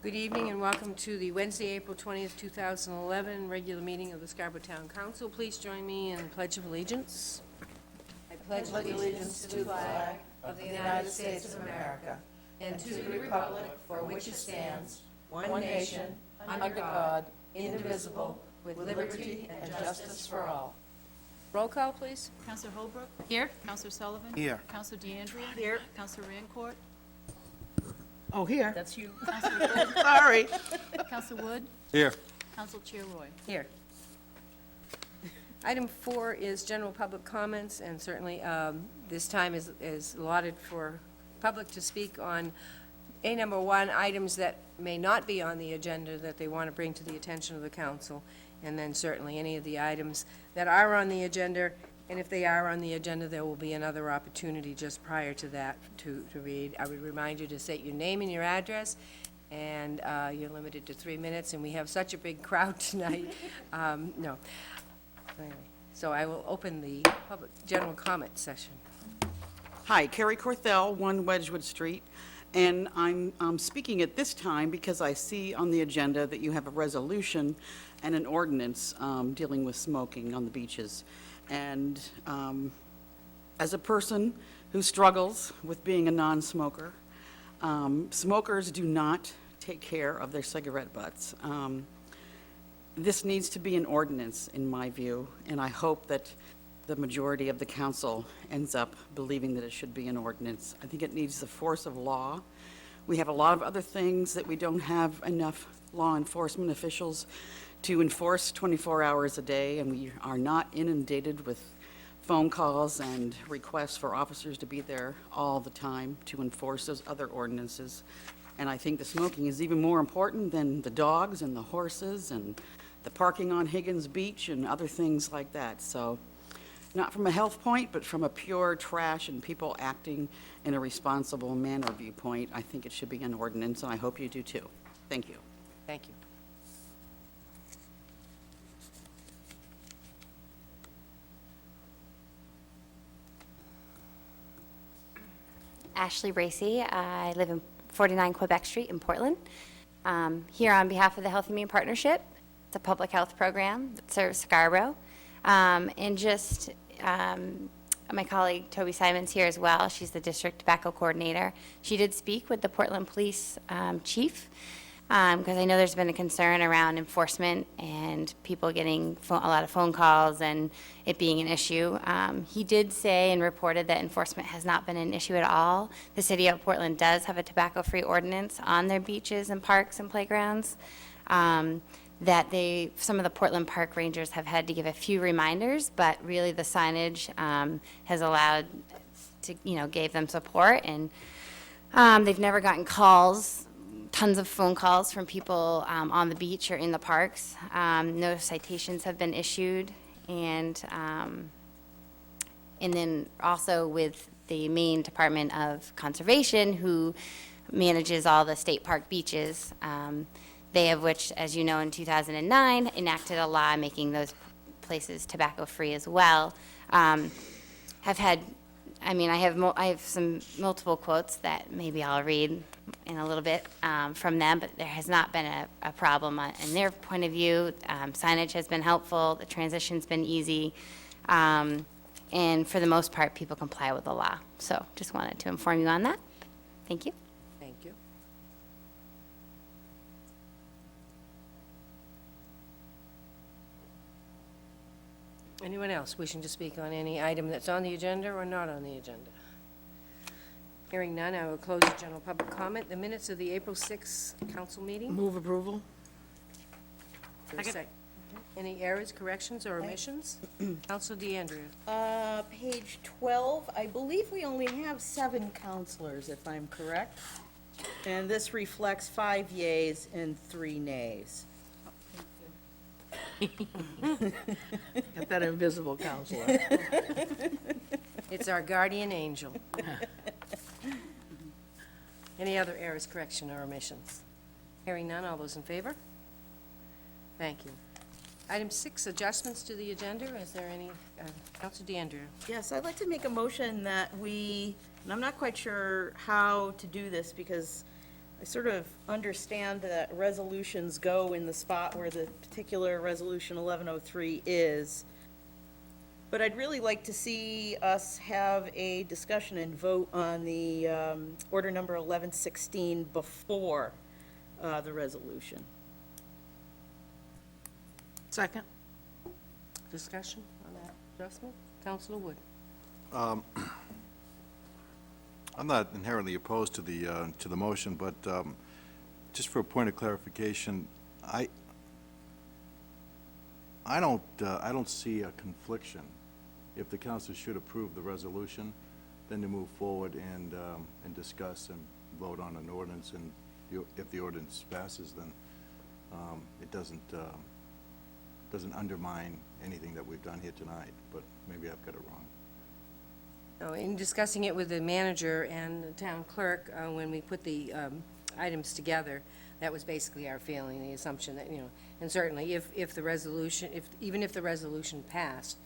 Good evening and welcome to the Wednesday, April 20th, 2011 regular meeting of the Scarborough Town Council. Please join me in the Pledge of Allegiance. I pledge allegiance to the flag of the United States of America and to the republic for which it stands, one nation, under God, indivisible, with liberty and justice for all. Roll call, please. Councillor Holbrook? Here. Councillor Sullivan? Here. Councillor DeAndrea? Here. Councillor Rancourt? Oh, here. That's you. Councillor Wood? Sorry. Councillor Wood? Here. Councillor Chair Roy? Here. Item 4 is general public comments, and certainly this time is allotted for public to speak on number 1, items that may not be on the agenda that they want to bring to the attention of the council, and then certainly any of the items that are on the agenda, and if they are on the agenda, there will be another opportunity just prior to that to read. I would remind you to state your name and your address, and you're limited to 3 minutes, and we have such a big crowd tonight. No. Anyway, so I will open the public general comment session. Hi, Carrie Corthell, 1 Wedgwood Street, and I'm speaking at this time because I see on the agenda that you have a resolution and an ordinance dealing with smoking on the beaches. And as a person who struggles with being a non-smoker, smokers do not take care of their cigarette butts. This needs to be an ordinance, in my view, and I hope that the majority of the council ends up believing that it should be an ordinance. I think it needs the force of law. We have a lot of other things that we don't have enough law enforcement officials to enforce 24 hours a day, and we are not inundated with phone calls and requests for officers to be there all the time to enforce those other ordinances. And I think the smoking is even more important than the dogs and the horses and the parking on Higgins Beach and other things like that. So, not from a health point, but from a pure trash and people acting in a responsible manner viewpoint, I think it should be an ordinance, and I hope you do too. Thank you. Thank you. Ashley Racy. I live in 49 Quebec Street in Portland. Here on behalf of the Healthy Mean Partnership. It's a public health program that serves Scarborough. And just my colleague Toby Simon's here as well. She's the district tobacco coordinator. She did speak with the Portland Police Chief because I know there's been a concern around enforcement and people getting a lot of phone calls and it being an issue. He did say and reported that enforcement has not been an issue at all. The city of Portland does have a tobacco-free ordinance on their beaches and parks and playgrounds. That some of the Portland Park Rangers have had to give a few reminders, but really the signage has allowed to, gave them support, and they've never gotten calls, tons of phone calls from people on the beach or in the parks. No citations have been issued, and then also with the Maine Department of Conservation, who manages all the state park beaches. They have, which, as you know, in 2009, enacted a law making those places tobacco-free as well. I have some multiple quotes that maybe I'll read in a little bit from them, but there has not been a problem in their point of view. Signage has been helpful, the transition's been easy, and for the most part, people comply with the law. So just wanted to inform you on that. Thank you. Thank you. Anyone else wishing to speak on any item that's on the agenda or not on the agenda? Hearing none, I will close the general public comment. The minutes of the April 6th council meeting. Move approval? For a sec. Any errors, corrections, or omissions? Council DeAndrea. Page 12, I believe we only have 7 counselors, if I'm correct. And this reflects 5 yeas and 3 nays. Got that invisible counselor. It's our guardian angel. Any other errors, correction, or omissions? Hearing none, all those in favor? Thank you. Item 6, adjustments to the agenda. Is there any? Council DeAndrea. Yes, I'd like to make a motion that and I'm not quite sure how to do this because I sort of understand that resolutions go in the spot where the particular Resolution 1103 is, but I'd really like to see us have a discussion and vote on the order number 1116 before the resolution. Second? Discussion on that adjustment? Counselor Wood? I'm not inherently opposed to the motion, but just for a point of clarification, I don't see a confliction. If the council should approve the resolution, then to move forward and discuss and vote on an ordinance, and if the ordinance passes, then it doesn't undermine anything that we've done here tonight, but maybe I've got it wrong. No, in discussing it with the manager and the town clerk, when we put the items together, that was basically our feeling, the assumption that, and certainly if the resolution, even if the resolution passed,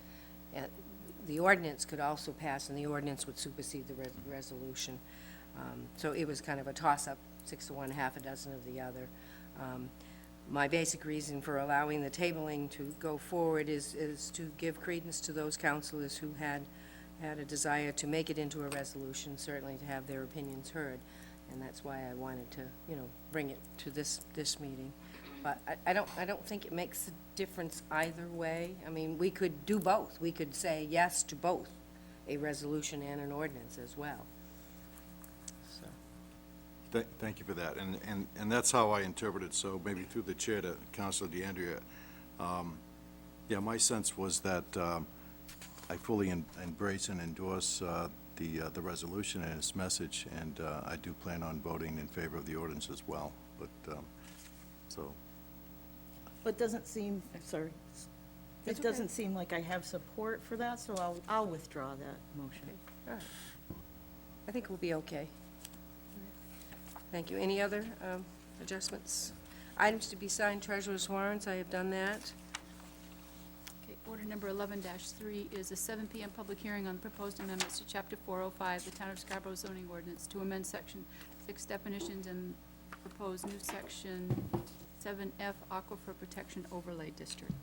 the ordinance could also pass, and the ordinance would supersede the resolution. So it was kind of a toss-up, 6 to 1, half a dozen of the other. My basic reason for allowing the tabling to go forward is to give credence to those councilors who had a desire to make it into a resolution, certainly to have their opinions heard. And that's why I wanted to, bring it to this meeting. But I don't think it makes a difference either way. I mean, we could do both. We could say yes to both, a resolution and an ordinance as well. So, Thank you for that, and that's how I interpret it, so maybe through the chair to Councilor DeAndrea. Yeah, my sense was that I fully embrace and endorse the resolution and its message, and I do plan on voting in favor of the ordinance as well, but, so, But doesn't seem, sorry, It's it doesn't seem like I have support for that, so I'll withdraw that motion. all right. I think we'll be okay. Thank you. Any other adjustments? Items to be signed, treasurer's warrants, I have done that. Okay, order number 11-3 is a 7 PM public hearing on the proposed amendments to Chapter 405, the Town of Scarborough zoning ordinance, to amend Section 6 definitions and propose new Section 7F Aquifer Protection Overlay District.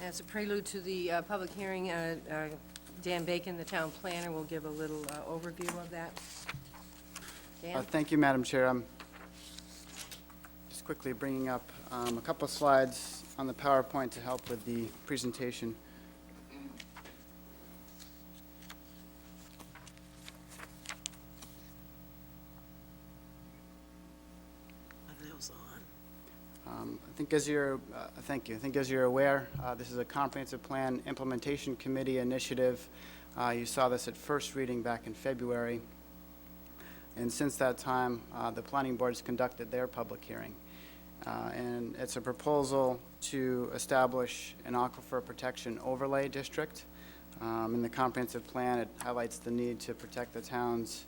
As a prelude to the public hearing, Dan Bacon, the town planner, will give a little overview of that. Dan? Thank you, Madam Chair. I'm just quickly bringing up a couple of slides on the PowerPoint to help with the presentation. Are those on? I think as you're, thank you. I think as you're aware, this is a comprehensive plan implementation committee initiative. You saw this at first reading back in February. And since that time, the planning board's conducted their public hearing. And it's a proposal to establish an aquifer protection overlay district. In the comprehensive plan, it highlights the need to protect the town's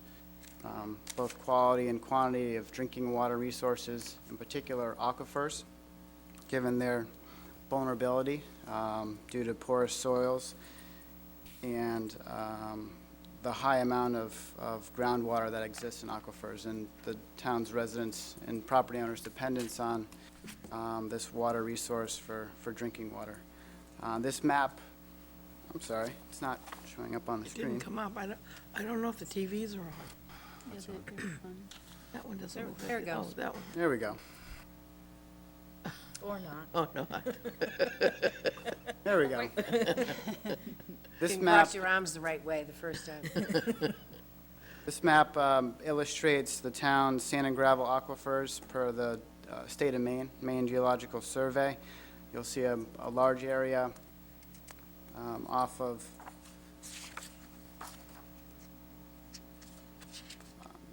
both quality and quantity of drinking water resources, in particular aquifers, given their vulnerability due to porous soils and the high amount of groundwater that exists in aquifers and the town's residents and property owners' dependence on this water resource for drinking water. This map, I'm sorry, it's not showing up on the It screen. didn't come up. I don't know if the TVs are on. Yeah, they're on. That one doesn't look like There it goes. Oh, that one. There we go. Or not. Oh, no. There we go. This Didn't map, cross your arms the right way the first time. this map illustrates the town's sand and gravel aquifers per the state of Maine Geological Survey. You'll see a large area off of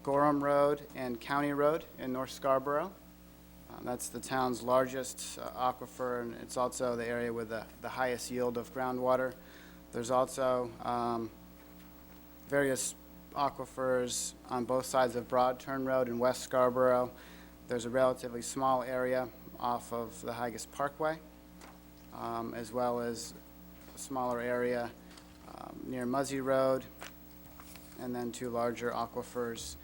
Gorham Road and County Road in North Scarborough. That's the town's largest aquifer, and it's also the area with the highest yield of groundwater. There's also various aquifers on both sides of Broad Turn Road in West Scarborough. There's a relatively small area off of the Higas Parkway, as well as a smaller area near Muzzy Road, and then two larger aquifers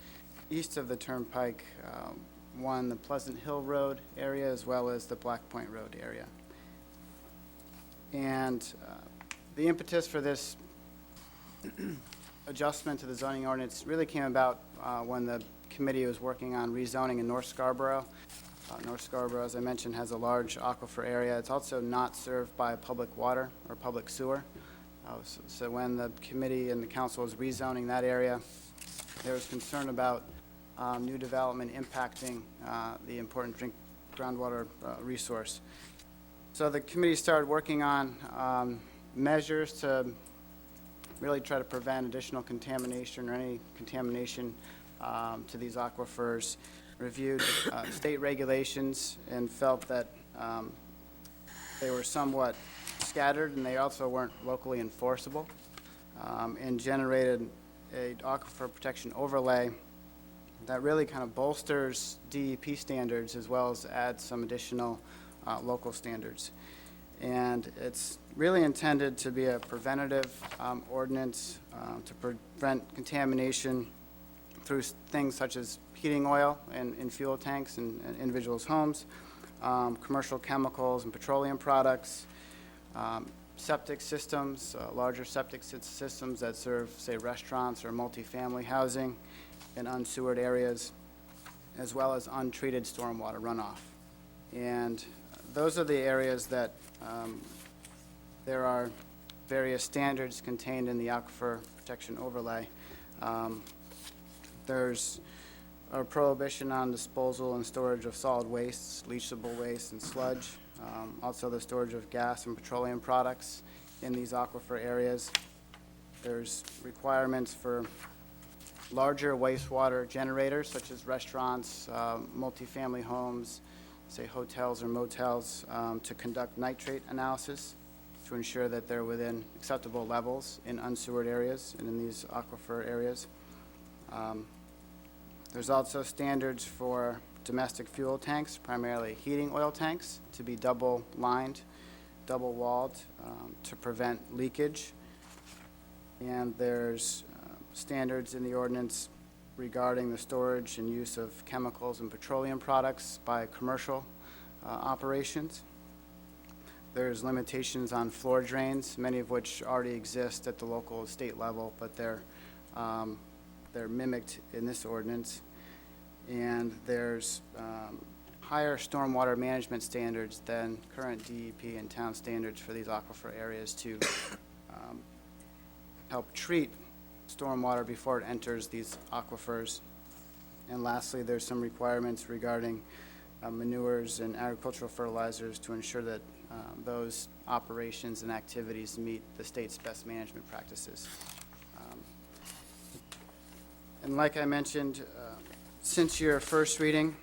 east of the Turnpike, one, the Pleasant Hill Road area, as well as the Black Point Road area. And the impetus for this adjustment to the zoning ordinance really came about when the committee was working on rezoning in North Scarborough. North Scarborough, as I mentioned, has a large aquifer area. It's also not served by public water or public sewer. So when the committee and the council was rezoning that area, there was concern about new development impacting the important groundwater resource. So the committee started working on measures to really try to prevent additional contamination or any contamination to these aquifers, reviewed state regulations and felt that they were somewhat scattered and they also weren't locally enforceable, and generated a aquifer protection overlay that really kind of bolsters DEP standards as well as adds some additional local standards. And it's really intended to be a preventative ordinance to prevent contamination through things such as heating oil in fuel tanks in individuals' homes, commercial chemicals and petroleum products, septic systems, larger septic systems that serve, say, restaurants or multifamily housing in unsewered areas, as well as untreated stormwater runoff. And those are the areas that there are various standards contained in the Aquifer Protection Overlay. There's a prohibition on disposal and storage of solid wastes, leachable waste, and sludge. Also the storage of gas and petroleum products in these aquifer areas. There's requirements for larger wastewater generators, such as restaurants, multifamily homes, say hotels or motels, to conduct nitrate analysis to ensure that they're within acceptable levels in unsewered areas and in these aquifer areas. There's also standards for domestic fuel tanks, primarily heating oil tanks, to be double-lined, double-walled, to prevent leakage. And there's standards in the ordinance regarding the storage and use of chemicals and petroleum products by commercial operations. There's limitations on floor drains, many of which already exist at the local and state level, but they're mimicked in this ordinance. And there's higher stormwater management standards than current DEP and town standards for these aquifer areas to help treat stormwater before it enters these aquifers. And lastly, there's some requirements regarding manures and agricultural fertilizers to ensure that those operations and activities meet the state's best management practices. And like I mentioned, since your first reading,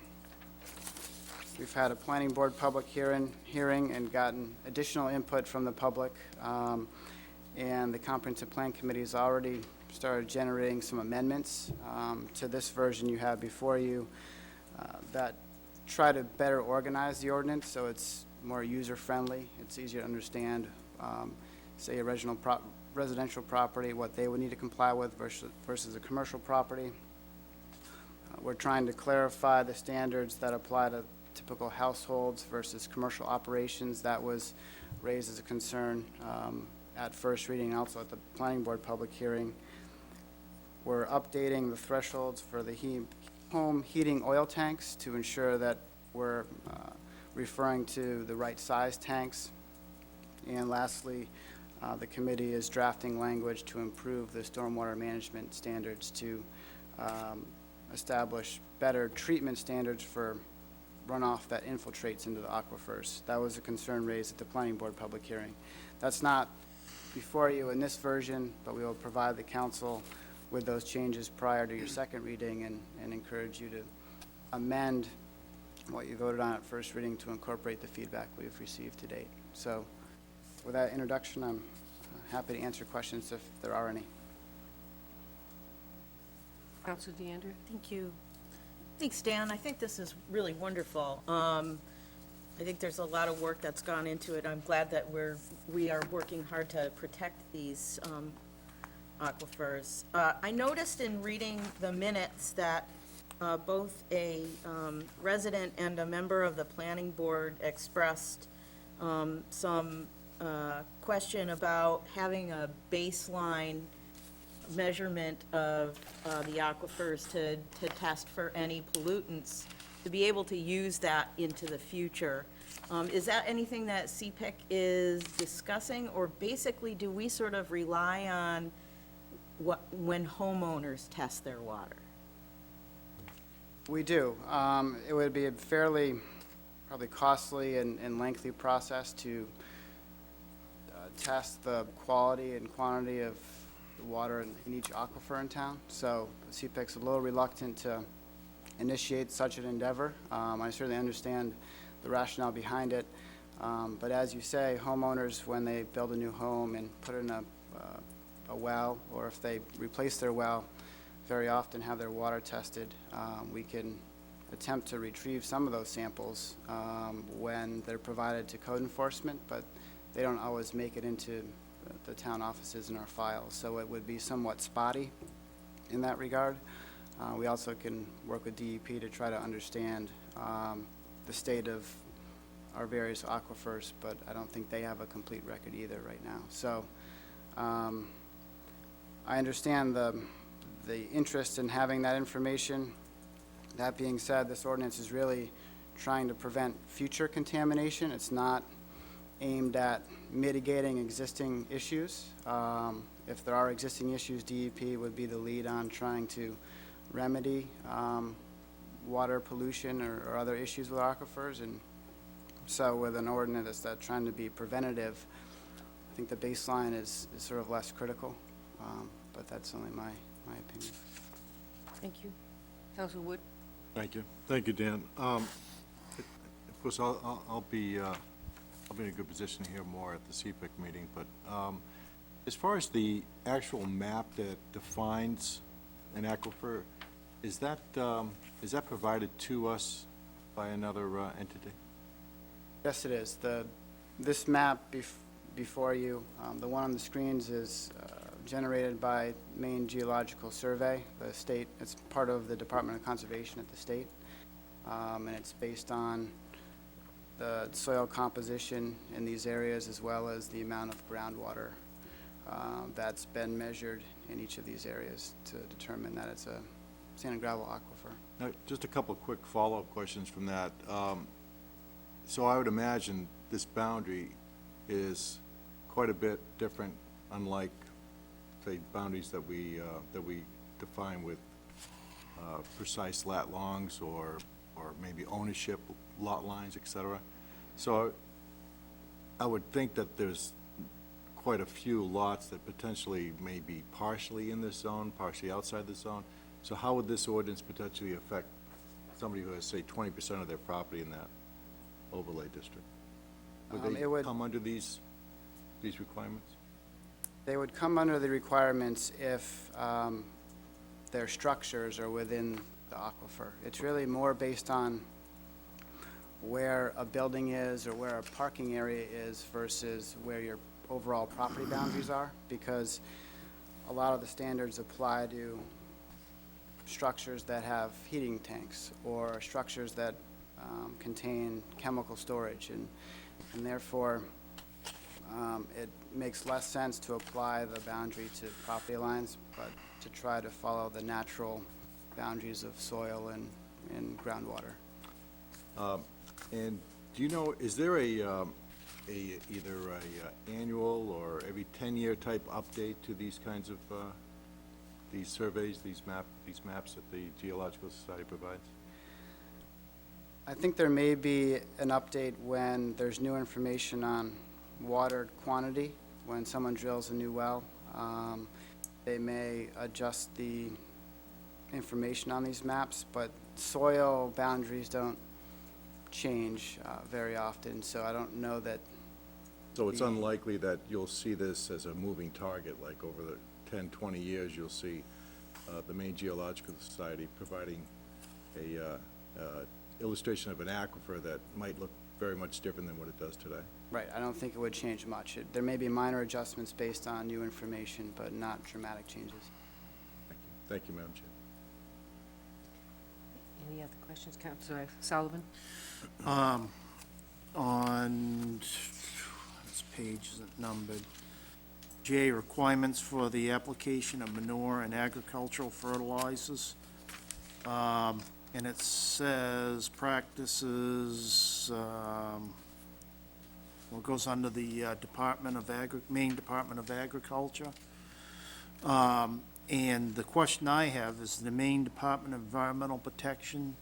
we've had a planning board public hearing and gotten additional input from the public. And the comprehensive plan committee has already started generating some amendments to this version you have before you that try to better organize the ordinance so it's more user-friendly. It's easier to understand, say, a residential property, what they would need to comply with versus a commercial property. We're trying to clarify the standards that apply to typical households versus commercial operations. That was raised as a concern at first reading and also at the planning board public hearing. We're updating the thresholds for the home heating oil tanks to ensure that we're referring to the right size tanks. And lastly, the committee is drafting language to improve the stormwater management standards to establish better treatment standards for runoff that infiltrates into the aquifers. That was a concern raised at the planning board public hearing. That's not before you in this version, but we will provide the council with those changes prior to your second reading and encourage you to amend what you voted on at first reading to incorporate the feedback we've received to date. So with that introduction, I'm happy to answer questions if there are any. Councilor DeAndrea? Thank you. Thanks, Dan. I think this is really wonderful. I think there's a lot of work that's gone into it. I'm glad that we are working hard to protect these aquifers. I noticed in reading the minutes that both a resident and a member of the planning board expressed some question about having a baseline measurement of the aquifers to test for any pollutants, to be able to use that into the future. Is that anything that CPIC is discussing, or basically do we sort of rely on when homeowners test their water? We do. It would be a fairly, probably costly and lengthy process to test the quality and quantity of the water in each aquifer in town. So CPIC's a little reluctant to initiate such an endeavor. I certainly understand the rationale behind it. But as you say, homeowners, when they build a new home and put in a well, or if they replace their well, very often have their water tested. We can attempt to retrieve some of those samples when they're provided to code enforcement, but they don't always make it into the town offices in our files. So it would be somewhat spotty in that regard. We also can work with DEP to try to understand the state of our various aquifers, but I don't think they have a complete record either right now. So I understand the interest in having that information. That being said, this ordinance is really trying to prevent future contamination. It's not aimed at mitigating existing issues. If there are existing issues, DEP would be the lead on trying to remedy water pollution or other issues with aquifers. And so with an ordinance that's trying to be preventative, I think the baseline is sort of less critical, but that's only my opinion. Thank you. Councilor Wood? Thank you. Thank you, Dan. Of course, I'll be in a good position to hear more at the CPIC meeting, but as far as the actual map that defines an aquifer, is that provided to us by another entity? Yes, it is. This map before you, the one on the screens is generated by Maine Geological Survey, the state. It's part of the Department of Conservation at the state, and it's based on the soil composition in these areas as well as the amount of groundwater that's been measured in each of these areas to determine that it's a sand and gravel aquifer. Now, just a couple of quick follow-up questions from that. So I would imagine this boundary is quite a bit different, unlike, say, boundaries that we define with precise lat longs or maybe ownership lot lines, et cetera. So I would think that there's quite a few lots that potentially may be partially in this zone, partially outside the zone. So how would this ordinance potentially affect somebody who has, say, 20% of their property in that overlay district? Would they come under these requirements? They would come under the requirements if their structures are within the aquifer. It's really more based on where a building is or where a parking area is versus where your overall property boundaries are, because a lot of the standards apply to structures that have heating tanks or structures that contain chemical storage, and therefore it makes less sense to apply the boundary to property lines, but to try to follow the natural boundaries of soil and groundwater. And do you know, is there either a annual or every 10-year type update to these kinds of these surveys, these maps that the Geological Society provides? I think there may be an update when there's new information on water quantity. When someone drills a new well, they may adjust the information on these maps, but soil boundaries don't change very often, so I don't know that. So it's unlikely that you'll see this as a moving target, like over the 10, 20 years, you'll see the Maine Geological Society providing a illustration of an aquifer that might look very much different than what it does today. Right, I don't think it would change much. There may be minor adjustments based on new information, but not dramatic changes. Thank you, Madam Chair. Any other questions, Councilor Sullivan? On, this page isn't numbered, J, requirements for the application of manure and agricultural fertilizers. And it says practices, well, it goes under the Maine Department of Agriculture. And the question I have is the Maine Department of Environmental Protection,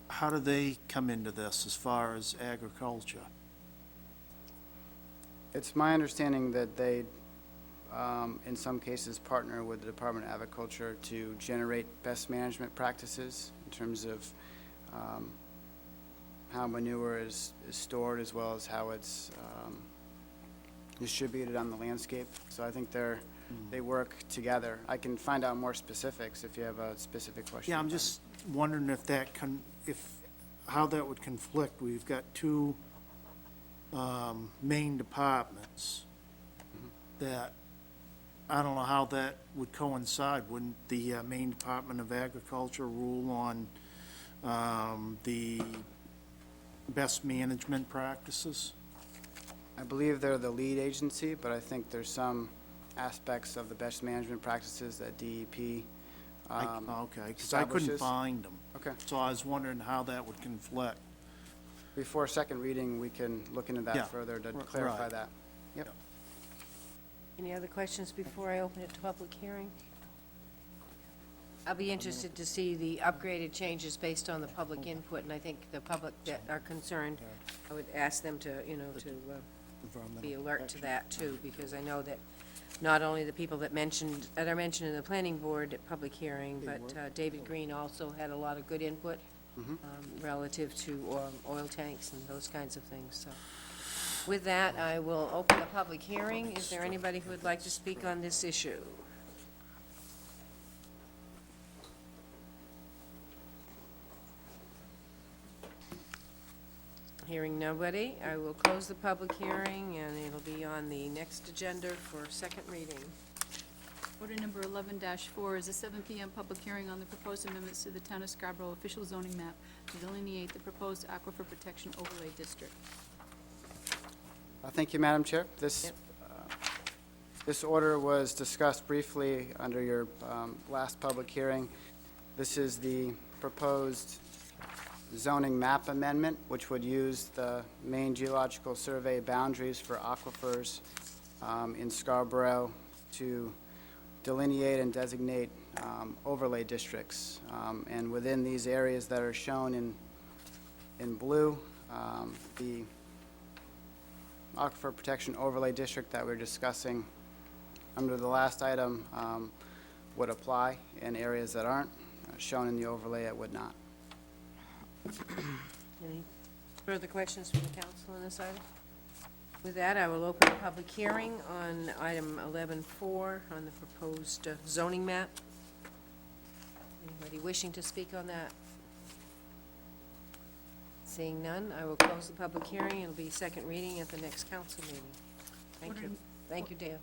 how do they come into this as far as agriculture? It's my understanding that they, in some cases, partner with the Department of Agriculture to generate best management practices in terms of how manure is stored as well as how it's distributed on the landscape. So I think they work together. I can find out more specifics if you have a specific question. Yeah, I'm about it. just wondering if how that would conflict. We've got two main departments that, I don't know how that would coincide. Wouldn't the Maine Department of Agriculture rule on the best management practices? I believe they're the lead agency, but I think there's some aspects of the best management practices that DEP Okay, because I couldn't establishes. find them. Okay. So I was wondering how that would conflict. Before second reading, we can look into Yeah, that further to r- clarify right. that. Yep. Any other questions before I open it to public hearing? I'll be interested to see the upgraded changes based on the public input, and I think the public that are concerned, I would ask them to, be alert to that too, because I know that not only the people that are mentioned in the planning board at public hearing, but David Green also had a lot of good input relative to oil tanks and those kinds of things, so. With that, I will open the public hearing. Is there anybody who would like to speak on this issue? Hearing nobody, I will close the public hearing, and it'll be on the next agenda for second reading. Order number 11-4 is a 7 PM public hearing on the proposed amendments to the Town of Scarborough official zoning map to delineate the proposed aquifer protection overlay district. Thank you, Madam Chair. Yep. This order was discussed briefly under your last public hearing. This is the proposed zoning map amendment, which would use the Maine Geological Survey boundaries for aquifers in Scarborough to delineate and designate overlay districts. And within these areas that are shown in blue, the Aquifer Protection Overlay District that we're discussing under the last item would apply. In areas that aren't shown in the overlay, it would not. Any further questions from the council on this item? With that, I will open the public hearing on item 11-4 on the proposed zoning map. Anybody wishing to speak on that? Seeing none, I will close the public hearing. It'll be second reading at the next council meeting. Thank you. Order- Thank you, Dale.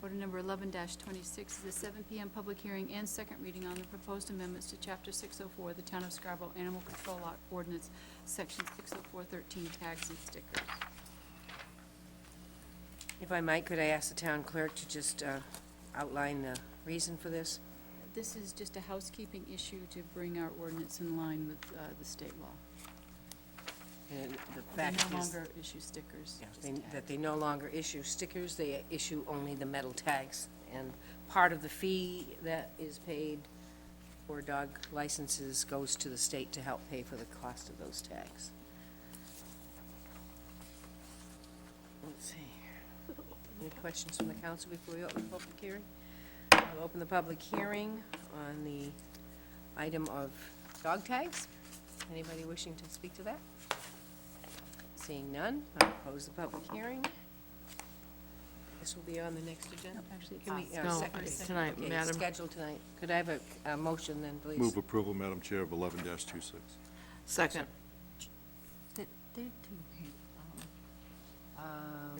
Order number 11-26 is a 7 PM public hearing and second reading on the proposed amendments to Chapter 604, the Town of Scarborough Animal Control Ordinance, Section 604-13, tags and stickers. If I might, could I ask the town clerk to just outline the reason for this? This is just a housekeeping issue to bring our ordinance in line with the state law. And the They fact no is longer issue stickers, yeah, just they- tags. that they no longer issue stickers, they issue only the metal tags. And part of the fee that is paid for dog licenses goes to the state to help pay for the cost of those tags. Let's see. Any questions from the council before we open the public hearing? I'll open the public hearing on the item of dog tags. Anybody wishing to speak to that? Seeing none, I'll close the public hearing. This will be on the next agenda. Actually, Can we, No, second- it's tonight, okay, Madam. scheduled tonight. Could I have a motion then, please? Move approval, Madam Chair, of 11-26. Second. They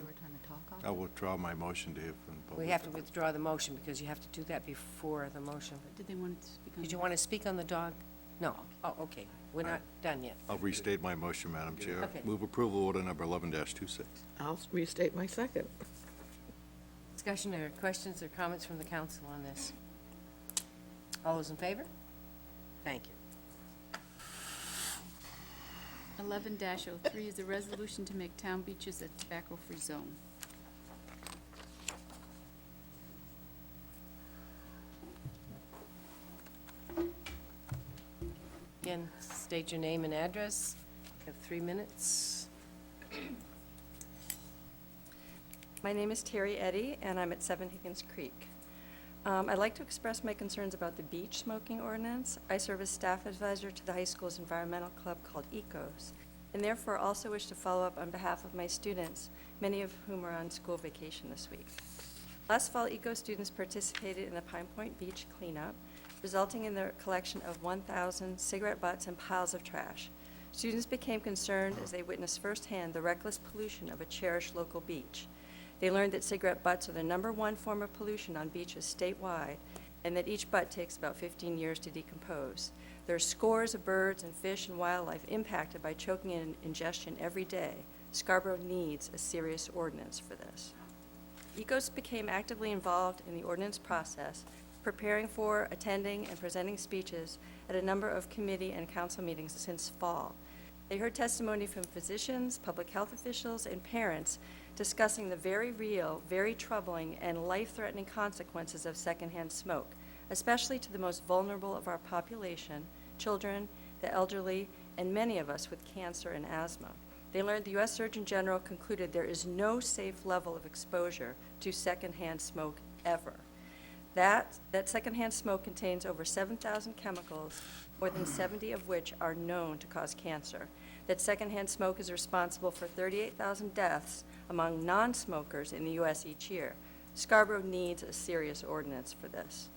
were trying to talk on it? I'll withdraw my motion to hear from the public. We have to withdraw the motion because you have to do that before the motion. Did they want to speak on? Did you want to speak on the dog? No. Oh, okay. We're not done yet. I'll restate my motion, Madam Chair. Okay. Move approval order number 11-26. I'll restate my second. Discussion or questions or comments from the council on this? All those in favor? Thank you. 11-03 is a resolution to make town beaches a tobacco-free zone. Again, state your name and address. You have 3 minutes. My name is Terry Eddy, and I'm at 7 Higgins Creek. I'd like to express my concerns about the beach smoking ordinance. I serve as staff advisor to the high school's environmental club called ECOS, and therefore also wish to follow up on behalf of my students, many of whom are on school vacation this week. Last fall, ECO students participated in the Pine Point Beach cleanup, resulting in the collection of 1,000 cigarette butts and piles of trash. Students became concerned as they witnessed firsthand the reckless pollution of a cherished local beach. They learned that cigarette butts are the #1 form of pollution on beaches statewide, and that each butt takes about 15 years to decompose. There are scores of birds and fish and wildlife impacted by choking and ingestion every day. Scarborough needs a serious ordinance for this. ECOS became actively involved in the ordinance process, preparing for, attending, and presenting speeches at a number of committee and council meetings since fall. They heard testimony from physicians, public health officials, and parents discussing the very real, very troubling, and life-threatening consequences of secondhand smoke, especially to the most vulnerable of our population, children, the elderly, and many of us with cancer and asthma. They learned the U.S. Surgeon General concluded there is no safe level of exposure to secondhand smoke ever. That secondhand smoke contains over 7,000 chemicals, more than 70 of which are known to cause cancer. That secondhand smoke is responsible for 38,000 deaths among non-smokers in the U.S. each year. Scarborough needs a serious ordinance for this.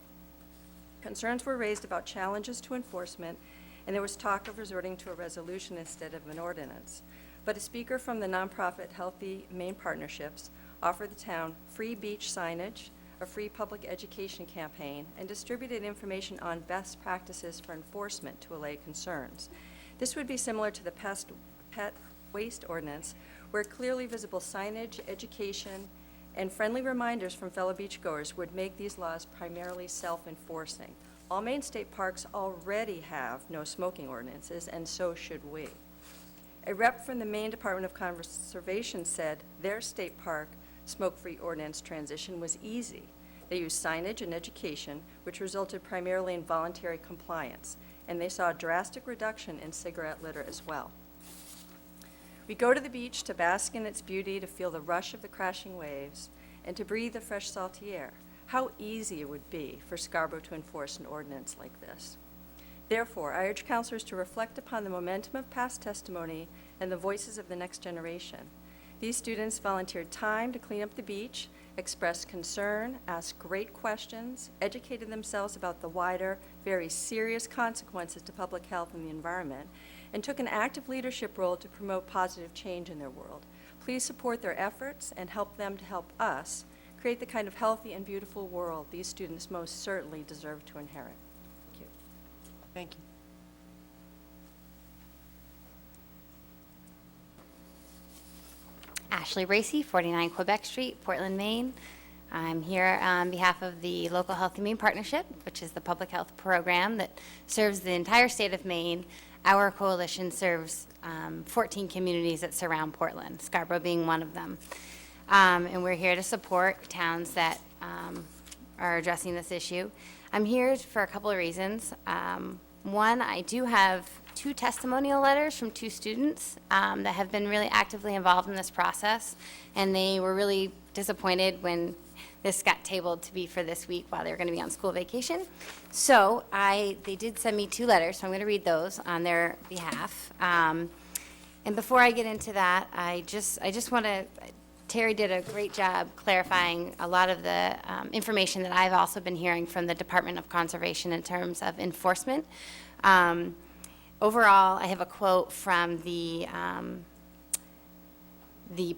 Concerns were raised about challenges to enforcement, and there was talk of resorting to a resolution instead of an ordinance. But a speaker from the nonprofit Healthy Maine Partnerships offered the town free beach signage, a free public education campaign, and distributed information on best practices for enforcement to allay concerns. This would be similar to the pet waste ordinance, where clearly visible signage, education, and friendly reminders from fellow beachgoers would make these laws primarily self-enforcing. All Maine state parks already have no smoking ordinances, and so should we. A rep from the Maine Department of Conservation said their state park smoke-free ordinance transition was easy. They used signage and education, which resulted primarily in voluntary compliance, and they saw a drastic reduction in cigarette litter as well. We go to the beach to bask in its beauty, to feel the rush of the crashing waves, and to breathe the fresh, salty air. How easy it would be for Scarborough to enforce an ordinance like this. Therefore, I urge councilors to reflect upon the momentum of past testimony and the voices of the next generation. These students volunteered time to clean up the beach, expressed concern, asked great questions, educated themselves about the wider, very serious consequences to public health and the environment, and took an active leadership role to promote positive change in their world. Please support their efforts and help them to help us create the kind of healthy and beautiful world these students most certainly deserve to inherit. Thank you. Thank you. Ashley Racy, 49 Quebec Street, Portland, Maine. I'm here on behalf of the Local Healthy Maine Partnership, which is the public health program that serves the entire state of Maine. Our coalition serves 14 communities that surround Portland, Scarborough being one of them. And we're here to support towns that are addressing this issue. I'm here for a couple of reasons. One, I do have 2 testimonial letters from 2 students that have been really actively involved in this process, and they were really disappointed when this got tabled to be for this week while they were going to be on school vacation. So they did send me 2 letters, so I'm going to read those on their behalf. And before I get into that, I just want to, Terry did a great job clarifying a lot of the information that I've also been hearing from the Department of Conservation in terms of enforcement. Overall, I have a quote from the the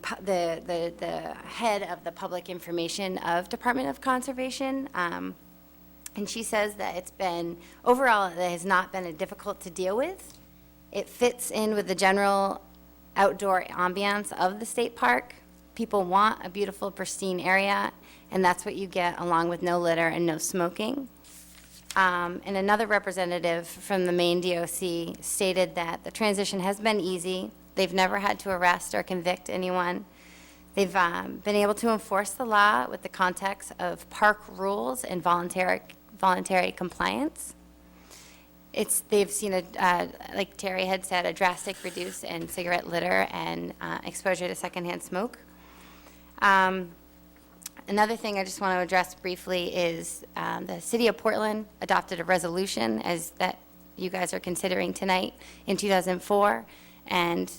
head of the public information of Department of Conservation. And she says that it's been, overall, it has not been difficult to deal with. It fits in with the general outdoor ambiance of the state park. People want a beautiful, pristine area, and that's what you get along with no litter and no smoking. And another representative from the Maine DOC stated that the transition has been easy. They've never had to arrest or convict anyone. They've been able to enforce the law with the context of park rules and voluntary compliance. They've seen, like Terry had said, a drastic reduce in cigarette litter and exposure to secondhand smoke. Another thing I just want to address briefly is the City of Portland adopted a resolution as that you guys are considering tonight in 2004, and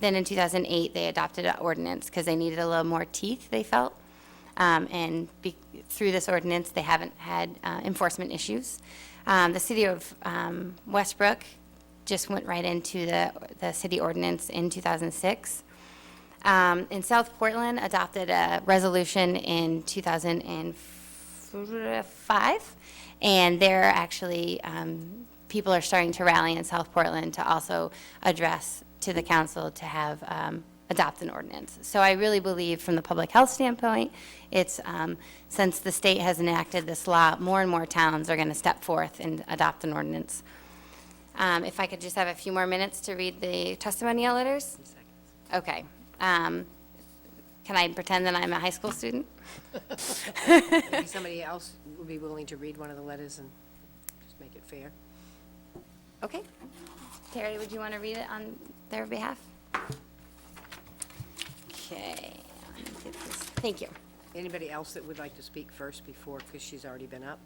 then in 2008 they adopted an ordinance because they needed a little more teeth, they felt, through this ordinance they haven't had enforcement issues. The City of Westbrook just went right into the city ordinance in 2006. In South Portland, adopted a resolution in 2005, and they're actually, people are starting to rally in South Portland to also address to the council to have, adopt an ordinance. So I really believe from the public health standpoint, it's, since the state has enacted this law, more and more towns are going to step forth and adopt an ordinance. If I could just have a few more minutes to read the testimonial letters? Okay. Can I pretend that I'm a high school student? Maybe somebody else would be willing to read one of the letters and just make it fair. Okay. Terry, would you want to read it on their behalf? Okay. Let me get this. Thank you. Anybody else that would like to speak first before, because she's already been up?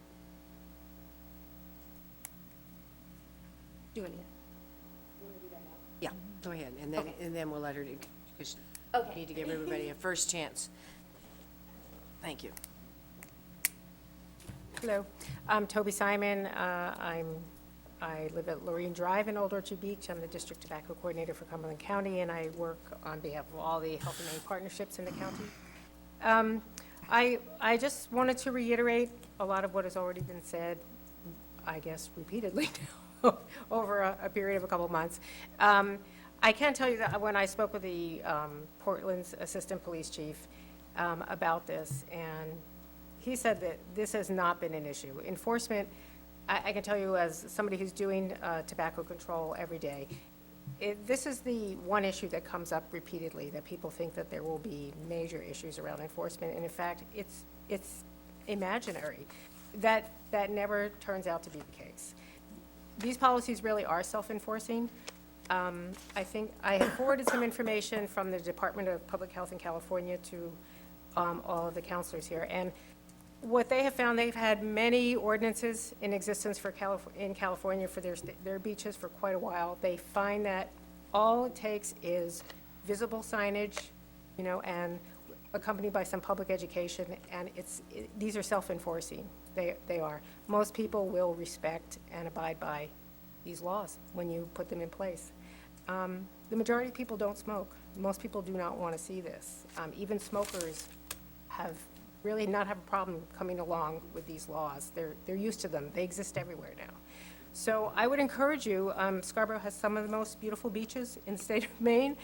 Do you want to? Yeah, go ahead, and then we'll let her, because Okay. we need to give everybody a first chance. Thank you. Hello, I'm Toby Simon. I live at Lorraine Drive in Old Orchard Beach. I'm the District Tobacco Coordinator for Cumberland County, and I work on behalf of all the health and Maine partnerships in the county. I just wanted to reiterate a lot of what has already been said, I guess repeatedly now, over a period of a couple of months. I can tell you that when I spoke with the Portland's Assistant Police Chief about this, and he said that this has not been an issue. Enforcement, I can tell you as somebody who's doing tobacco control every day, this is the one issue that comes up repeatedly, that people think that there will be major issues around enforcement, and in fact, it's imaginary. That never turns out to be the case. These policies really are self-enforcing. I think I have forwarded some information from the Department of Public Health in California to all of the counselors here, and what they have found, they've had many ordinances in existence for in California for their beaches for quite a while. They find that all it takes is visible signage, and accompanied by some public education, and these are self-enforcing. They are. Most people will respect and abide by these laws when you put them in place. The majority of people don't smoke. Most people do not want to see this. Even smokers really not have a problem coming along with these laws. They're used to them. They exist everywhere now. So I would encourage you, Scarborough has some of the most beautiful beaches in the state of Maine.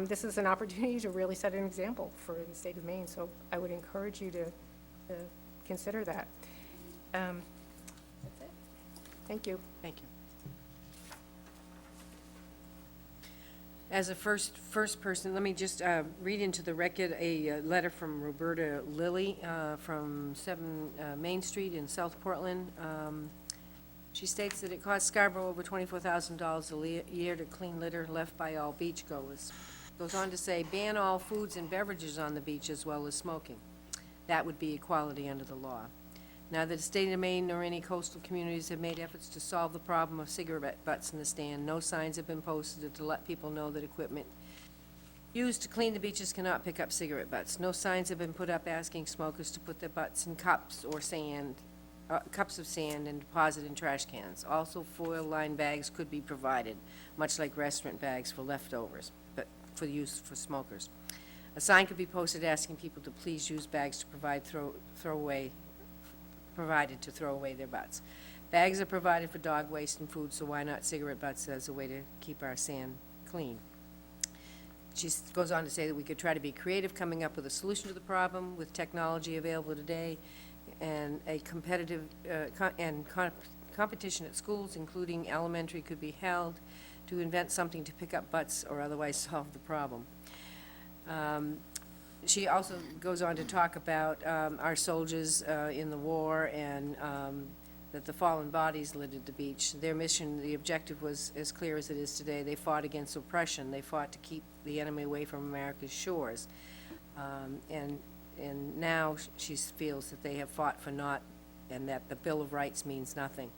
This is an opportunity to really set an example for the state of Maine, so I would encourage you to consider that. That's it. Thank you. Thank you. As a first person, let me just read into the record a letter from Roberta Lilly from 7 Main Street in South Portland. She states that it costs Scarborough over $24,000 a year to clean litter left by all beachgoers. Goes on to say, ban all foods and beverages on the beach as well as smoking. That would be equality under the law. Neither the state of Maine nor any coastal communities have made efforts to solve the problem of cigarette butts in the stand. No signs have been posted to let people know that equipment used to clean the beaches cannot pick up cigarette butts. No signs have been put up asking smokers to put their butts in cups or cups of sand and deposit in trash cans. Also, foil-lined bags could be provided, much like restaurant bags for leftovers. But for use for smokers. A sign could be posted asking people to please use bags to provided to throw away their butts. Bags are provided for dog waste and food, so why not cigarette butts as a way to keep our sand clean? She goes on to say that we could try to be creative, coming up with a solution to the problem with technology available today, and a competitive competition at schools, including elementary, could be held to invent something to pick up butts or otherwise solve the problem. She also goes on to talk about our soldiers in the war and that the fallen bodies littered the beach. Their mission, the objective was as clear as it is today. They fought against oppression. They fought to keep the enemy away from America's shores. And now she feels that they have fought for naught and that the Bill of Rights means nothing.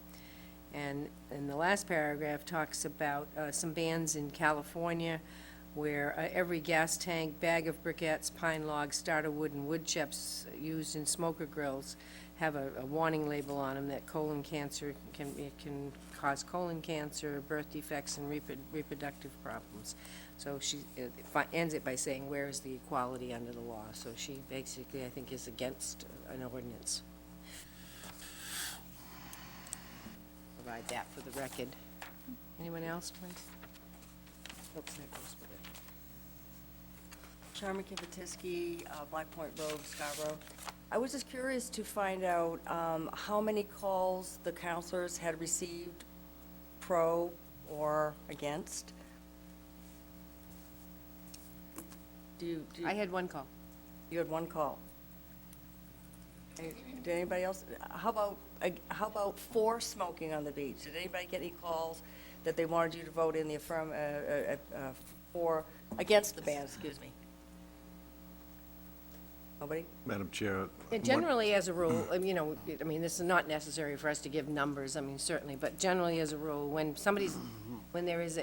And in the last paragraph talks about some bans in California where every gas tank, bag of briquettes, pine logs, starter wood, and wood chips used in smoker grills have a warning label on them that colon cancer can cause colon cancer, birth defects, and reproductive problems. So she ends it by saying, where is the equality under the law? So she basically, I think, is against an ordinance. Provide that for the record. Anyone else, please? Oops, that goes with it. Charmin Kivatiski, Black Point Road, Scarborough. I was just curious to find out how many calls the counselors had received pro or against. I had one call. You had one call. Did anybody else? How about for smoking on the beach? Did anybody get any calls that they wanted you to vote in the against the ban? Excuse me. Nobody? Madam Chair. Generally, as a rule, this is not necessary for us to give numbers, certainly, but generally, as a rule, when there is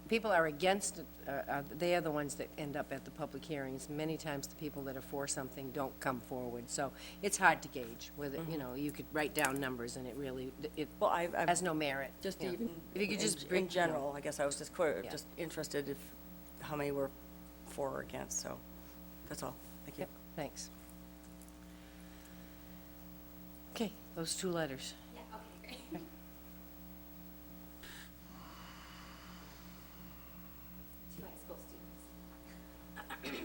people are against it, they are the ones that end up at the public hearings. Many times, the people that are for something don't come forward, so it's hard to gauge whether, you could write down numbers, and it has no merit. Just Yeah. even, If you could just in general, I guess I was just Yeah. just interested how many were for or against, so that's all. Thank you. Yep, thanks. Okay, those two letters. Yeah, okay, great. To high school students.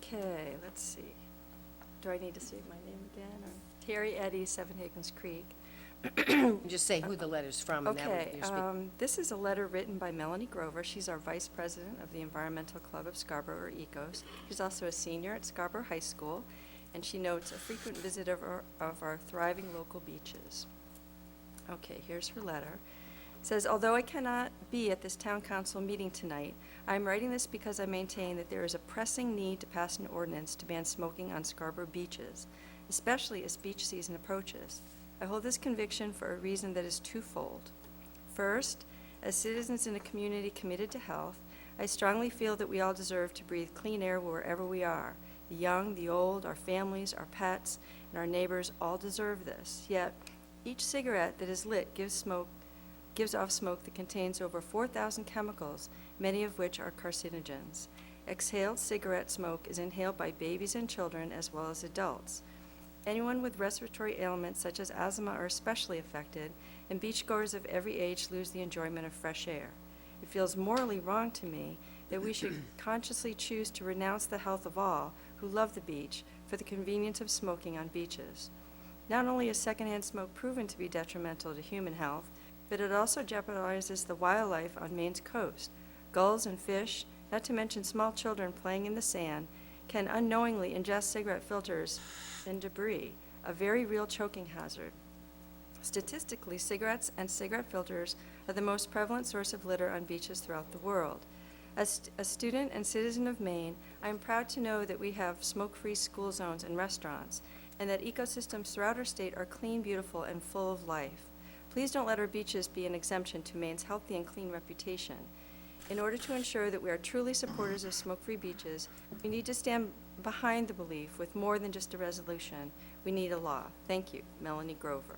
Okay, let's see. Do I need to say my name again, or? Terry Eddy, 7 Higgins Creek. Just say who the letter's from, and that Okay, would, you're speaking. this is a letter written by Melanie Grover. She's our vice president of the Environmental Club of Scarborough, or ECOS. She's also a senior at Scarborough High School, and she notes a frequent visitor of our thriving local beaches. Okay, here's her letter. It says, although I cannot be at this town council meeting tonight, I am writing this because I maintain that there is a pressing need to pass an ordinance to ban smoking on Scarborough beaches, especially as beach season approaches. I hold this conviction for a reason that is twofold. First, as citizens in a community committed to health, I strongly feel that we all deserve to breathe clean air wherever we are. The young, the old, our families, our pets, and our neighbors all deserve this. Yet, each cigarette that is lit gives off smoke that contains over 4,000 chemicals, many of which are carcinogens. Exhaled cigarette smoke is inhaled by babies and children as well as adults. Anyone with respiratory ailments such as asthma are especially affected, and beachgoers of every age lose the enjoyment of fresh air. It feels morally wrong to me that we should consciously choose to renounce the health of all who love the beach for the convenience of smoking on beaches. Not only is secondhand smoke proven to be detrimental to human health, but it also jeopardizes the wildlife on Maine's coast. Gulls and fish, not to mention small children playing in the sand, can unknowingly ingest cigarette filters and debris, a very real choking hazard. Statistically, cigarettes and cigarette filters are the most prevalent source of litter on beaches throughout the world. As a student and citizen of Maine, I am proud to know that we have smoke-free school zones and restaurants, and that ecosystems throughout our state are clean, beautiful, and full of life. Please don't let our beaches be an exemption to Maine's healthy and clean reputation. In order to ensure that we are truly supporters of smoke-free beaches, we need to stand behind the belief with more than just a resolution. We need a law. Thank you, Melanie Grover.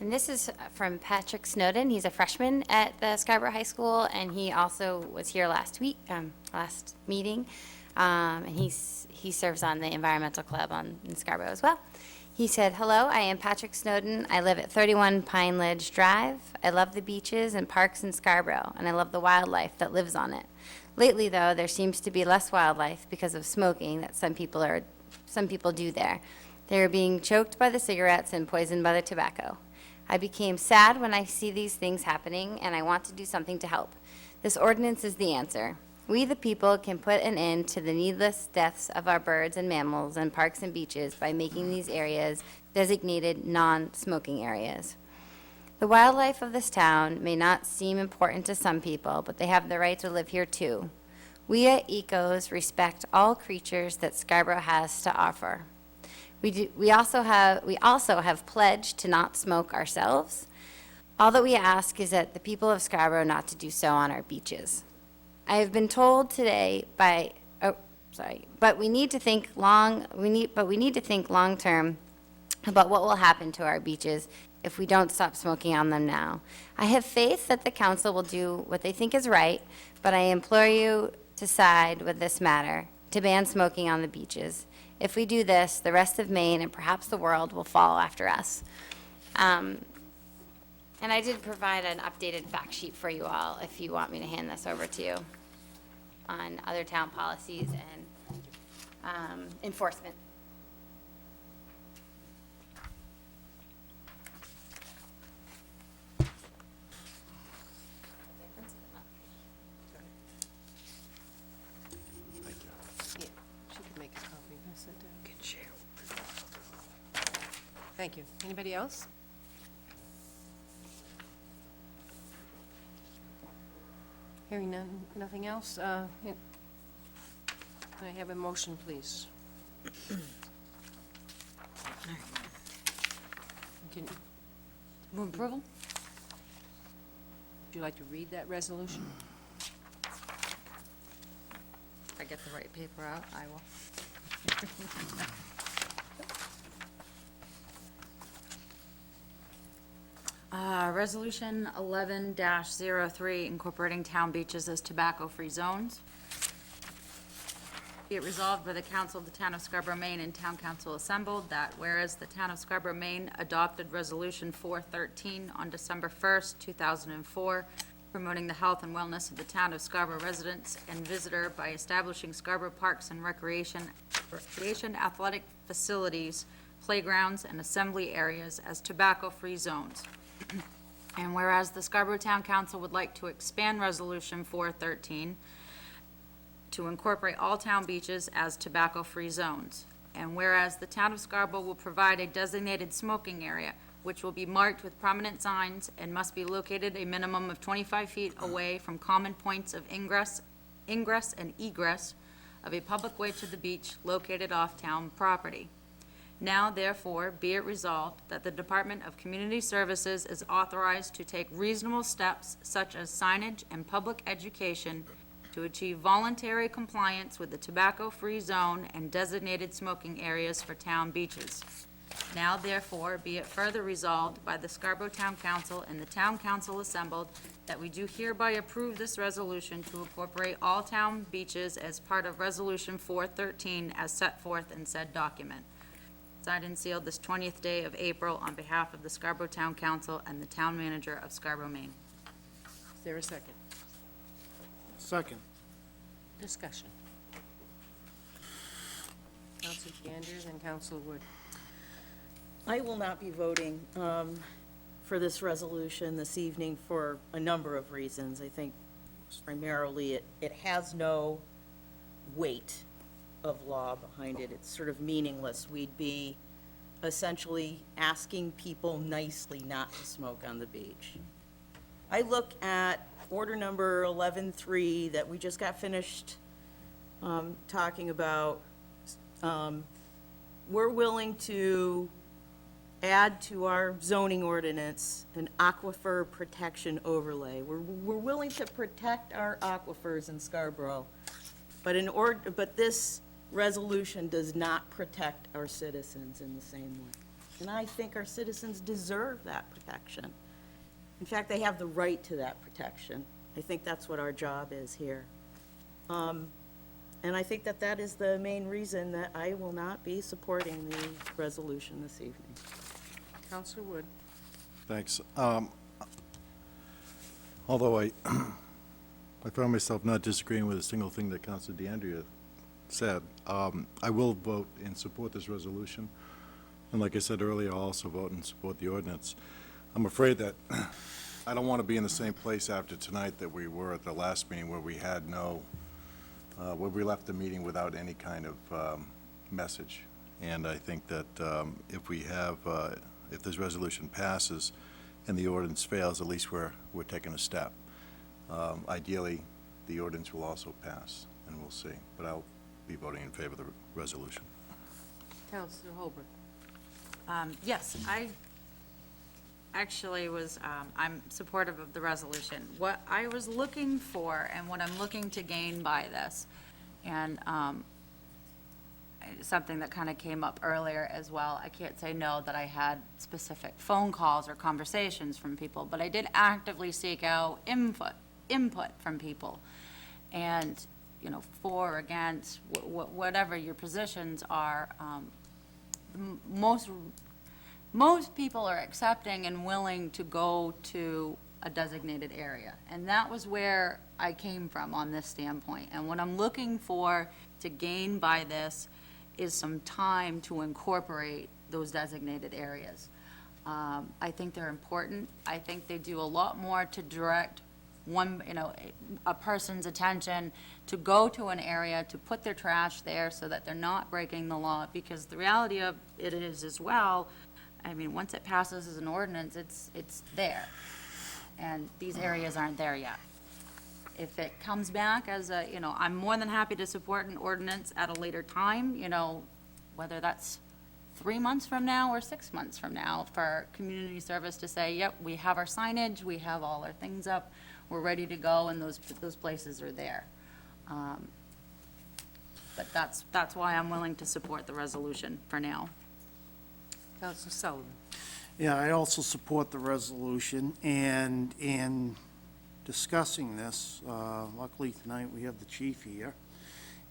And this is from Patrick Snowden. He's a freshman at the Scarborough High School, and he also was here last week, last meeting. And he serves on the environmental club in Scarborough as well. He said, "Hello, I am Patrick Snowden. I live at 31 Pine Ledge Drive. I love the beaches and parks in Scarborough, and I love the wildlife that lives on it. Lately, though, there seems to be less wildlife because of smoking that some people do there. They are being choked by the cigarettes and poisoned by the tobacco. I became sad when I see these things happening, and I want to do something to help. This ordinance is the answer. We, the people, can put an end to the needless deaths of our birds and mammals in parks and beaches by making these areas designated non-smoking areas. The wildlife of this town may not seem important to some people, but they have the right to live here too. We at Ecos respect all creatures that Scarborough has to offer. We also have pledged to not smoke ourselves. All that we ask is that the people of Scarborough not to do so on our beaches. I have been told today but we need to think long term about what will happen to our beaches if we don't stop smoking on them now. I have faith that the council will do what they think is right, but I implore you to side with this matter, to ban smoking on the beaches. If we do this, the rest of Maine and perhaps the world will follow after us." And I did provide an updated fact sheet for you all, if you want me to hand this over to you, on other town policies and enforcement. Yeah, she could make a copy and pass that down. Can share. Thank you. Anybody else? Hearing nothing else, I have a motion, please. Can, move approval? Would you like to read that resolution? If I get the right paper out, I will. Resolution 11-03, incorporating town beaches as tobacco-free zones. Be it resolved by the Council of the Town of Scarborough, Maine, and Town Council assembled that whereas the Town of Scarborough, Maine adopted Resolution 413 on December 1st, 2004, promoting the health and wellness of the Town of Scarborough residents and visitor by establishing Scarborough parks and recreation athletic facilities, playgrounds, and assembly areas as tobacco-free zones. And whereas the Scarborough Town Council would like to expand Resolution 413 to incorporate all town beaches as tobacco-free zones. And whereas the Town of Scarborough will provide a designated smoking area, which will be marked with prominent signs and must be located a minimum of 25 feet away from common points of ingress and egress of a public way to the beach located off town property. Now, therefore, be it resolved that the Department of Community Services is authorized to take reasonable steps such as signage and public education to achieve voluntary compliance with the tobacco-free zone and designated smoking areas for town beaches. Now, therefore, be it further resolved by the Scarborough Town Council and the Town Council assembled that we do hereby approve this resolution to incorporate all town beaches as part of Resolution 413 as set forth in said document. Signed and sealed this 20th day of April on behalf of the Scarborough Town Council and the Town Manager of Scarborough, Maine. Is there a second? Second. Discussion. Council Andrews and Council Wood. I will not be voting for this resolution this evening for a number of reasons. I think primarily it has no weight of law behind it. It's sort of meaningless. We'd be essentially asking people nicely not to smoke on the beach. I look at order number 11-3 that we just got finished talking about. We're willing to add to our zoning ordinance an aquifer protection overlay. We're willing to protect our aquifers in Scarborough, but this resolution does not protect our citizens in the same way. And I think our citizens deserve that protection. In fact, they have the right to that protection. I think that's what our job is here. And I think that that is the main reason that I will not be supporting the resolution this evening. Counselor Wood. Thanks. Although I found myself not disagreeing with a single thing that Councilor DeAndrea said, I will vote in support of this resolution. And like I said earlier, I'll also vote and support the ordinance. I'm afraid that I don't want to be in the same place after tonight that we were at the last meeting where we had where we left the meeting without any kind of message. And I think that if this resolution passes and the ordinance fails, at least we're taking a step. Ideally, the ordinance will also pass, and we'll see. But I'll be voting in favor of the resolution. Counselor Holbrook. Yes, I actually I'm supportive of the resolution. What I was looking for and what I'm looking to gain by this, and something that kind of came up earlier as well, I can't say no that I had specific phone calls or conversations from people, but I did actively seek out input from people. And, for, against, whatever your positions are, most people are accepting and willing to go to a designated area. And that was where I came from on this standpoint. And what I'm looking for to gain by this is some time to incorporate those designated areas. I think they're important. I think they do a lot more to direct a person's attention to go to an area, to put their trash there so that they're not breaking the law, because the reality of it is as well, I mean, once it passes as an ordinance, it's there. And these areas aren't there yet. If it comes back as I'm more than happy to support an ordinance at a later time, whether that's 3 months from now or 6 months from now, for community service to say, yep, we have our signage, we have all our things up, we're ready to go, and those places are there. But that's why I'm willing to support the resolution for now. Counselor Sullivan. Yeah, I also support the resolution, and in discussing this, luckily tonight we have the chief here,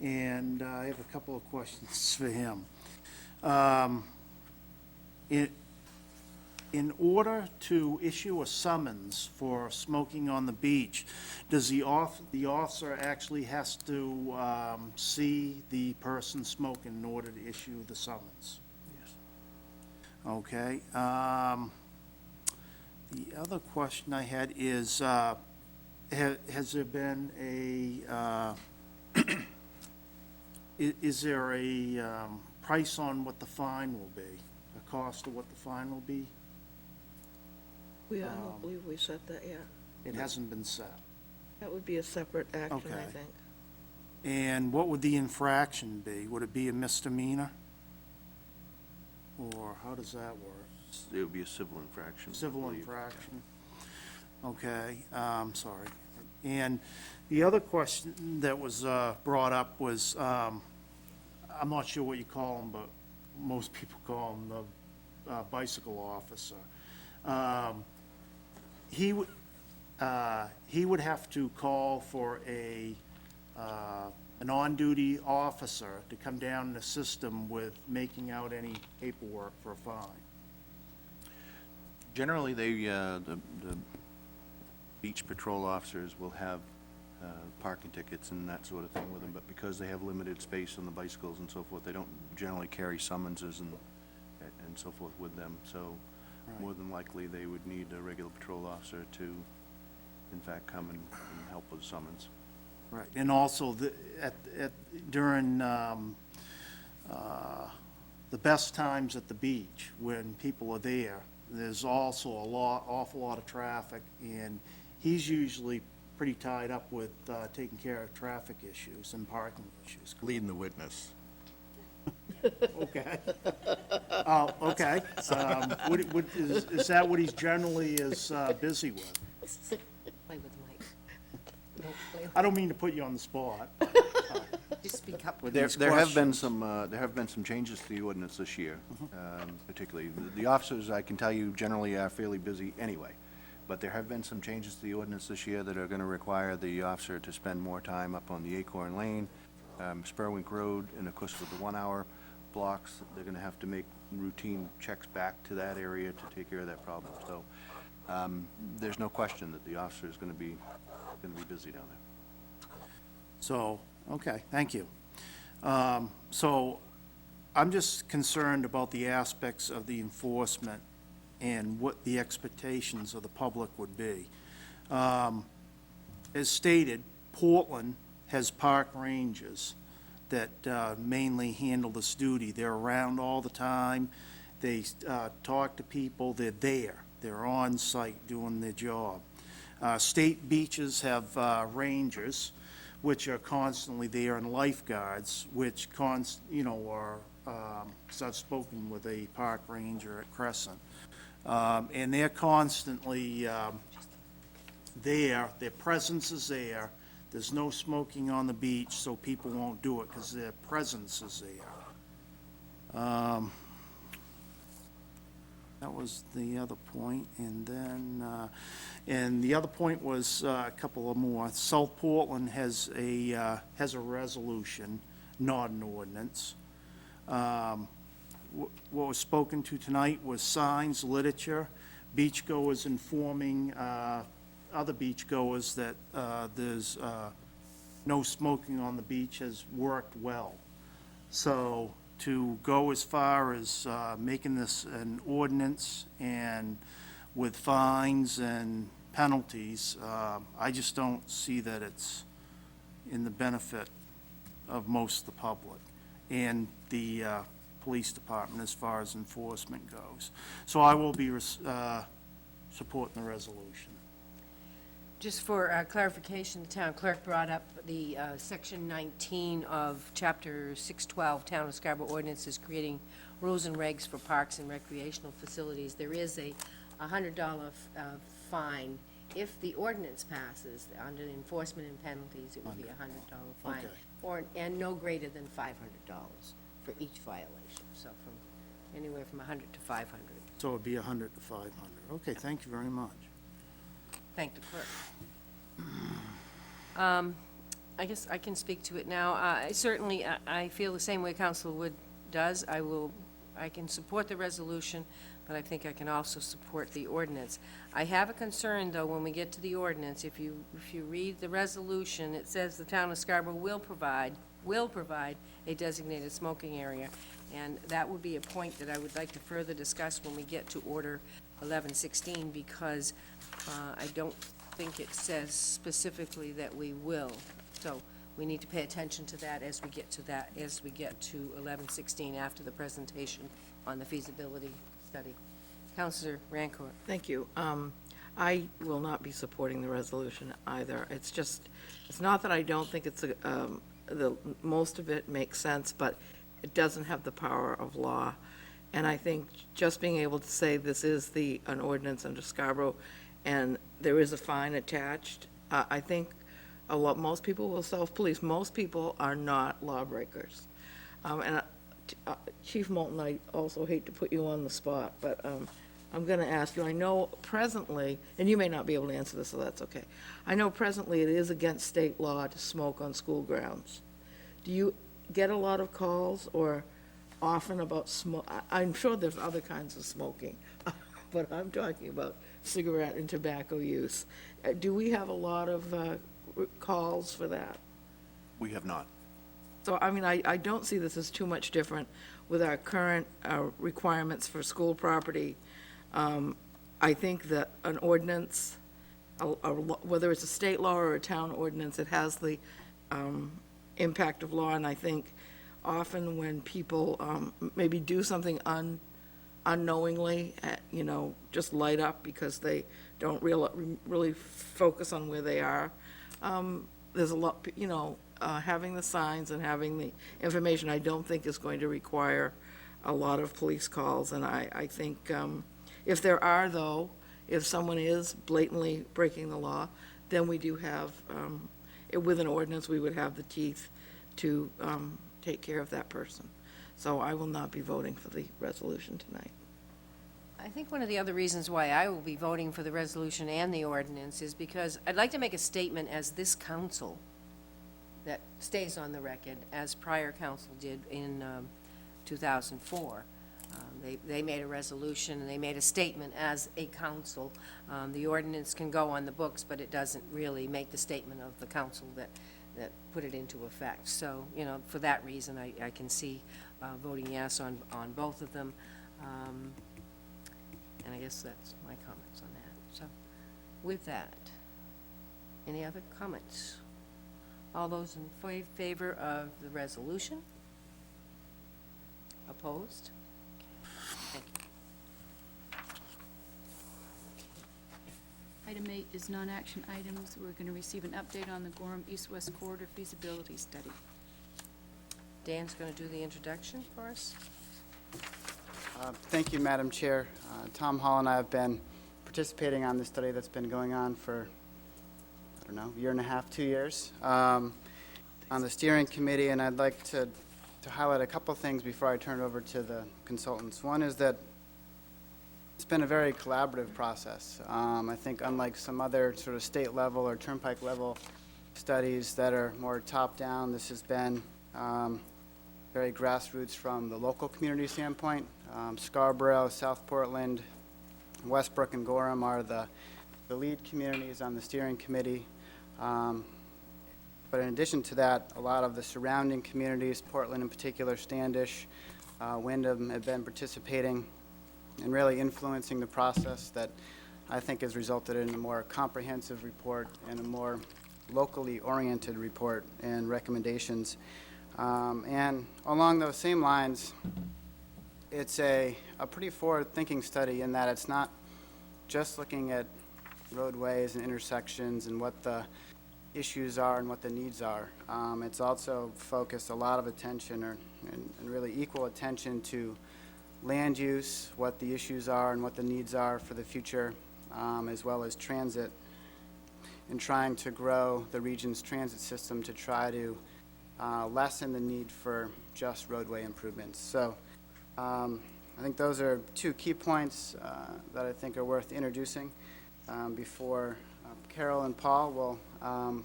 and I have a couple of questions for him. In order to issue a summons for smoking on the beach, does the officer actually has to see the person smoking in order to issue the summons? Yes. Okay. The other question I had is, has there been is there a price on what the fine will be? A cost of what the fine will be? I don't believe we set that yet. It hasn't been set. That would be a separate action, I Okay. think. And what would the infraction be? Would it be a misdemeanor? Or how does that work? It would be a civil infraction. I Civil believe. infraction? Okay, sorry. And the other question that was brought up was, I'm not sure what you call them, but most people call him the bicycle officer. He would have to call for an on-duty officer to come down and assist him with making out any paperwork for a fine. Generally, the beach patrol officers will have parking tickets and that sort of thing with them, but because they have limited space on the bicycles and so forth, they don't generally carry summonses and so forth with them. So more than likely, they would need a regular patrol officer to, in fact, come and help with summons. Right, and also during the best times at the beach, when people are there, there's also awful lot of traffic, and he's usually pretty tied up with taking care of traffic issues and parking issues. Leading the witness. Okay. Oh, okay. Is that what he's generally is busy with? Play with the mic. Don't play with I don't mean to put you on the spot. Just speak up. Well, these there have been questions. there have been some changes to the ordinance this year, particularly. The officers, I can tell you, generally are fairly busy anyway, but there have been some changes to the ordinance this year that are going to require the officer to spend more time up on the Acorn Lane, Spurwink Road, and of course with the 1 hour blocks, they're going to have to make routine checks back to that area to take care of that problem. So there's no question that the officer is going to be busy down there. So, okay, thank you. So I'm just concerned about the aspects of the enforcement and what the expectations of the public would be. As stated, Portland has park rangers that mainly handle this duty. They're around all the time. They talk to people. They're there. They're on site doing their job. State beaches have rangers, which are constantly there, and lifeguards, which are, so I've spoken with a park ranger at Crescent, and they're constantly there. Their presence is there. There's no smoking on the beach, so people won't do it because their presence is there. That was the other point, and then, and the other point was a couple of more. South Portland has a resolution, not an ordinance. What was spoken to tonight was signs, literature, beachgoers informing other beachgoers that there's no smoking on the beach has worked well. So to go as far as making this an ordinance and with fines and penalties, I just don't see that it's in the benefit of most of the public and the police department as far as enforcement goes. So I will be supporting the resolution. Just for clarification, the town clerk brought up the Section 19 of Chapter 612, Town of Scarborough Ordinances, creating rules and regs for parks and recreational facilities. There is a $100 fine. If the ordinance passes, under the enforcement and penalties, it would be a $100 fine, Okay. and no greater than $500 for each violation, so from anywhere from 100 to 500. So it'd be 100 to 500. Okay, thank you very much. Thank the clerk. I guess I can speak to it now. Certainly, I feel the same way Councilor Wood does. I can support the resolution, but I think I can also support the ordinance. I have a concern, though, when we get to the ordinance. If you read the resolution, it says the town of Scarborough will provide a designated smoking area, and that would be a point that I would like to further discuss when we get to Order 1116, because I don't think it says specifically that we will. So we need to pay attention to that as we get to 1116 after the presentation on the feasibility study. Councilor Rancourt. Thank you. I will not be supporting the resolution either. It's not that I don't think it's most of it makes sense, but it doesn't have the power of law. And I think just being able to say this is an ordinance under Scarborough and there is a fine attached, I think most people will self-police. Most people are not lawbreakers. Chief Moulton, I also hate to put you on the spot, but I'm going to ask you, I know presently, and you may not be able to answer this, so that's okay. I know presently it is against state law to smoke on school grounds. Do you get a lot of calls or often about smoke? I'm sure there's other kinds of smoking, but I'm talking about cigarette and tobacco use. Do we have a lot of calls for that? We have not. So, I mean, I don't see this as too much different with our current requirements for school property. I think that an ordinance, whether it's a state law or a town ordinance, it has the impact of law, and I think often when people maybe do something unknowingly, just light up because they don't really focus on where they are, there's a lot, having the signs and having the information, I don't think is going to require a lot of police calls, and I think if there are, though, if someone is blatantly breaking the law, then we do have, with an ordinance, we would have the teeth to take care of that person. So I will not be voting for the resolution tonight. I think one of the other reasons why I will be voting for the resolution and the ordinance is because I'd like to make a statement as this council that stays on the record, as prior council did in 2004. They made a resolution, and they made a statement as a council. The ordinance can go on the books, but it doesn't really make the statement of the council that put it into effect. So, you know, for that reason, I can see voting yes on both of them. And I guess that's my comments on that. So, with that, any other comments? All those in favor of the resolution? Opposed? Thank you. Item 8 is non-action items. We're going to receive an update on the Gorham East-West Corridor feasibility study. Dan's going to do the introduction for us. Thank you, Madam Chair. Tom Hall and I have been participating on this study that's been going on for, I don't know, a year and a half, 2 years, on the steering committee, and I'd like to highlight a couple things before I turn it over to the consultants. One is that it's been a very collaborative process. I think unlike some other sort of state level or turnpike level studies that are more top-down, this has been very grassroots from the local community standpoint. Scarborough, South Portland, Westbrook, and Gorham are the lead communities on the steering committee. But in addition to that, a lot of the surrounding communities, Portland in particular, Standish, Wyndham, have been participating and really influencing the process that I think has resulted in a more comprehensive report and a more locally oriented report and recommendations. And along those same lines, it's a pretty forward-thinking study in that it's not just looking at roadways and intersections and what the issues are and what the needs are. It's also focused a lot of attention and really equal attention to land use, what the issues are and what the needs are for the future, as well as transit, and trying to grow the region's transit system to try to lessen the need for just roadway improvements. So I think those are two key points that I think are worth introducing before Carol and Paul will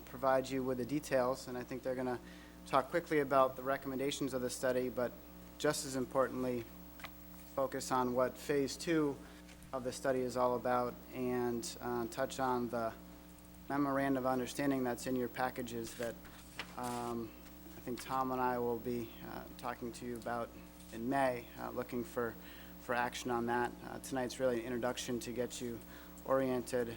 provide you with the details, and I think they're going to talk quickly about the recommendations of the study, but just as importantly, focus on what Phase 2 of the study is all about and touch on the memorandum of understanding that's in your packages that I think Tom and I will be talking to you about in May, looking for action on that. Tonight's really an introduction to get you oriented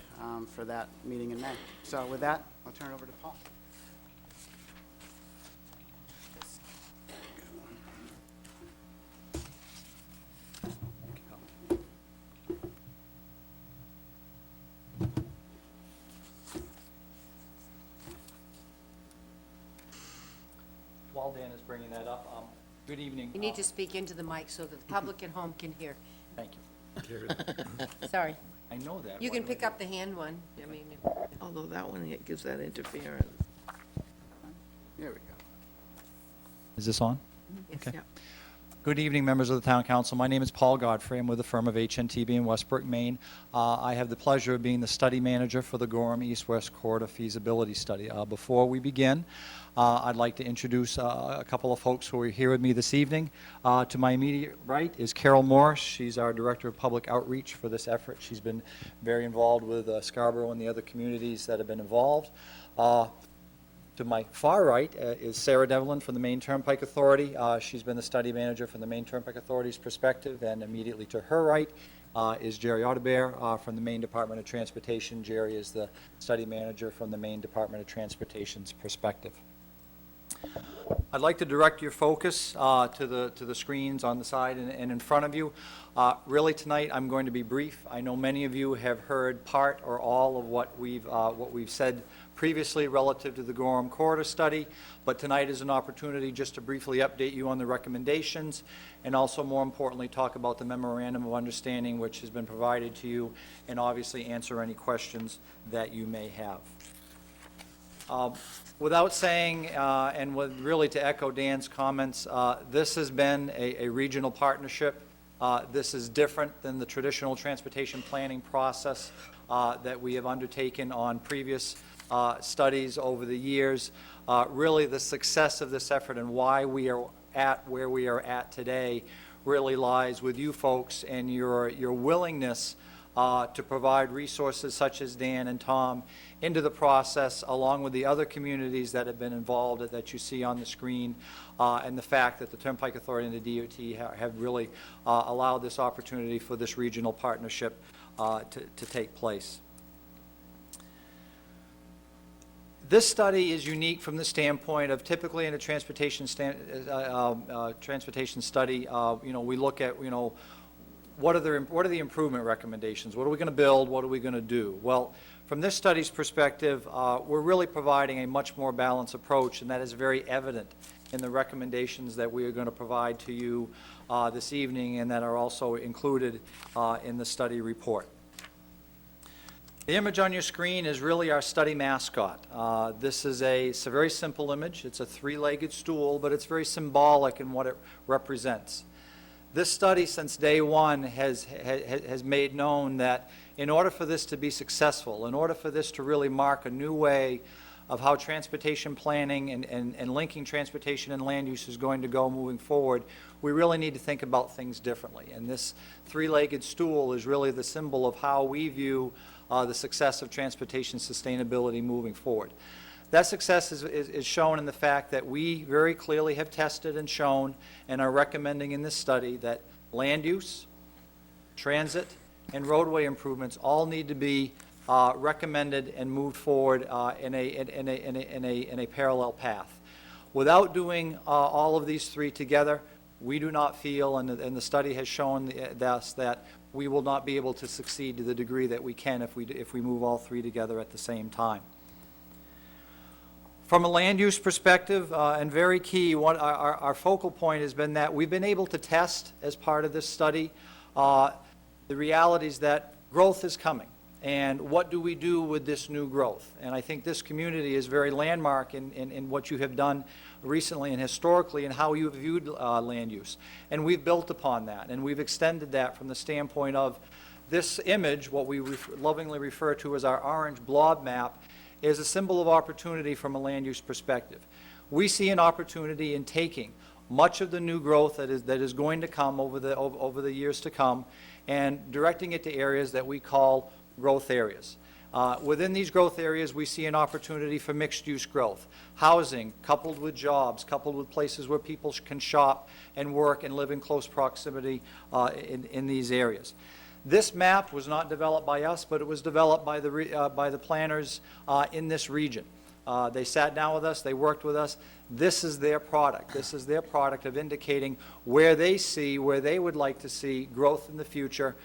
for that meeting in May. So with that, I'll turn it over to Paul. While Dan is bringing that up, good evening. You need to speak into the mic so that the public at home can hear. Thank you. Sorry. I know that. You Why can do I pick do up the hand one. I mean, Although that one, it gives that interference. Here we go. Is this on? yes. Okay. Yeah. Good evening, members of the Town Council. My name is Paul Godfrey. I'm with the firm of HNTB in Westbrook, Maine. I have the pleasure of being the study manager for the Gorham East-West Corridor feasibility study. Before we begin, I'd like to introduce a couple of folks who are here with me this evening. To my immediate right is Carol Morris. She's our Director of Public Outreach for this effort. She's been very involved with Scarborough and the other communities that have been involved. To my far right is Sarah Devlin from the Maine Turnpike Authority. She's been the study manager from the Maine Turnpike Authority's perspective, and immediately to her right is Jerry Audebert from the Maine Department of Transportation. Jerry is the study manager from the Maine Department of Transportation's perspective. I'd like to direct your focus to the screens on the side and in front of you. Really tonight I'm going to be brief. I know many of you have heard part or all of what we've said previously relative to the Gorham Corridor study, but tonight is an opportunity just to briefly update you on the recommendations and also, more importantly, talk about the memorandum of understanding which has been provided to you and obviously answer any questions that you may have. Without saying, and really to echo Dan's comments, this has been a regional partnership. This is different than the traditional transportation planning process that we have undertaken on previous studies over the years. Really, the success of this effort and why we are at where we are at today really lies with you folks and your willingness to provide resources such as Dan and Tom into the process, along with the other communities that have been involved that you see on the screen, and the fact that the Turnpike Authority and the DOT have really allowed this opportunity for this regional partnership to take place. This study is unique from the standpoint of typically in a transportation study, we look at, what are the improvement recommendations? What are we going to build? What are we going to do? Well, from this study's perspective, we're really providing a much more balanced approach, and that is very evident in the recommendations that we are going to provide to you this evening and that are also included in the study report. The image on your screen is really our study mascot. This is it's a very simple image. It's a three-legged stool, but it's very symbolic in what it represents. This study, since day one, has made known that in order for this to be successful, in order for this to really mark a new way of how transportation planning and linking transportation and land use is going to go moving forward, we really need to think about things differently. And this three-legged stool is really the symbol of how we view the success of transportation sustainability moving forward. That success is shown in the fact that we very clearly have tested and shown and are recommending in this study that land use, transit, and roadway improvements all need to be recommended and moved forward in a parallel path. Without doing all of these three together, we do not feel, and the study has shown us, that we will not be able to succeed to the degree that we can if we move all three together at the same time. From a land use perspective, and very key, our focal point has been that we've been able to test, as part of this study, the realities that growth is coming. And what do we do with this new growth? And I think this community is very landmark in what you have done recently and historically and how you've viewed land use. And we've built upon that, and we've extended that from the standpoint of this image, what we lovingly refer to as our orange blob map, is a symbol of opportunity from a land use perspective. We see an opportunity in taking much of the new growth that is going to come over the years to come and directing it to areas that we call growth areas. Within these growth areas, we see an opportunity for mixed-use growth. Housing, coupled with jobs, coupled with places where people can shop and work and live in close proximity in these areas. This map was not developed by us, but it was developed by the planners in this region. They sat down with us, they worked with us. This is their product. This is their product of indicating where they would like to see growth in the future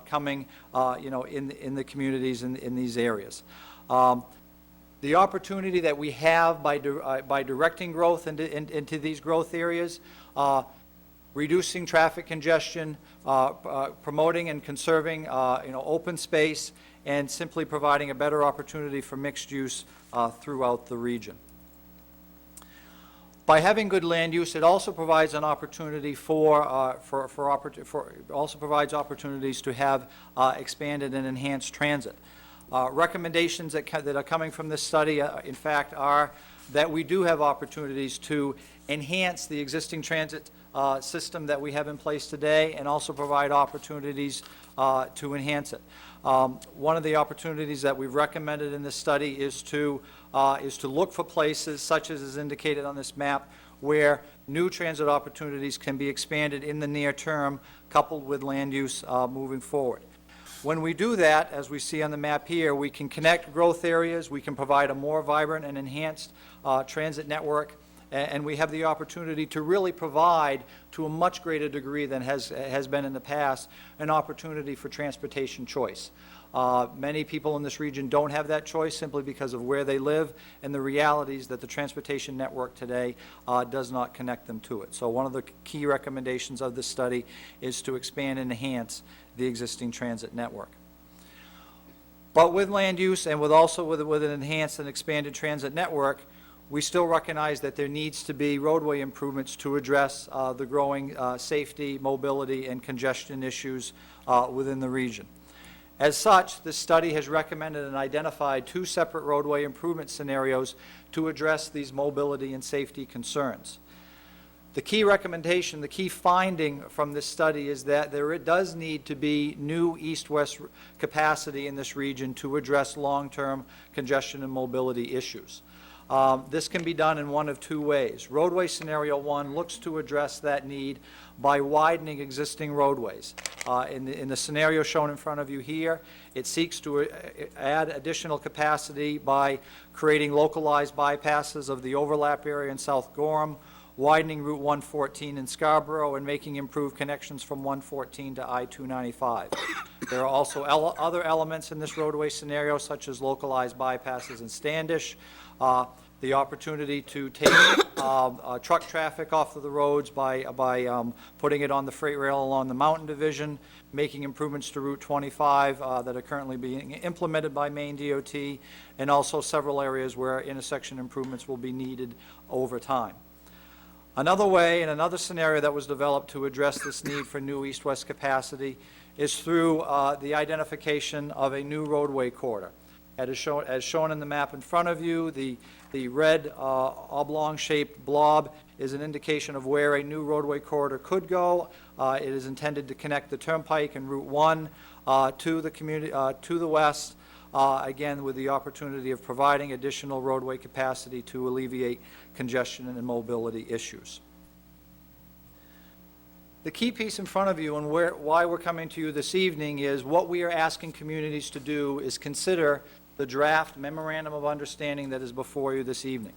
coming, in the communities in these areas. The opportunity that we have by directing growth into these growth areas, reducing traffic congestion, promoting and conserving, open space, and simply providing a better opportunity for mixed use throughout the region. By having good land use, it also provides an opportunity also provides opportunities to have expanded and enhanced transit. Recommendations that are coming from this study, in fact, are that we do have opportunities to enhance the existing transit system that we have in place today and also provide opportunities to enhance it. One of the opportunities that we've recommended in this study is to look for places, such as is indicated on this map, where new transit opportunities can be expanded in the near term, coupled with land use moving forward. When we do that, as we see on the map here, we can connect growth areas, we can provide a more vibrant and enhanced transit network, and we have the opportunity to really provide, to a much greater degree than has been in the past, an opportunity for transportation choice. Many people in this region don't have that choice simply because of where they live and the realities that the transportation network today does not connect them to it. So one of the key recommendations of this study is to expand and enhance the existing transit network. But with land use and with an enhanced and expanded transit network, we still recognize that there needs to be roadway improvements to address the growing safety, mobility, and congestion issues within the region. As such, this study has recommended and identified 2 separate roadway improvement scenarios to address these mobility and safety concerns. The key recommendation, the key finding from this study is that there does need to be new east-west capacity in this region to address long-term congestion and mobility issues. This can be done in one of 2 ways. Roadway Scenario 1 looks to address that need by widening existing roadways. In the scenario shown in front of you here, it seeks to add additional capacity by creating localized bypasses of the overlap area in South Gorham, widening Route 114 in Scarborough, and making improved connections from 114 to I-295. There are also other elements in this roadway scenario, such as localized bypasses in Standish, the opportunity to take truck traffic off of the roads by putting it on the freight rail along the Mountain Division, making improvements to Route 25 that are currently being implemented by Maine DOT, and also several areas where intersection improvements will be needed over time. Another way, and another scenario that was developed to address this need for new east-west capacity is through the identification of a new roadway corridor. As shown in the map in front of you, the red oblong-shaped blob is an indication of where a new roadway corridor could go. It is intended to connect the Turnpike and Route 1 to the community, to the west, again with the opportunity of providing additional roadway capacity to alleviate congestion and mobility issues. The key piece in front of you and why we're coming to you this evening is what we are asking communities to do is consider the draft memorandum of understanding that is before you this evening.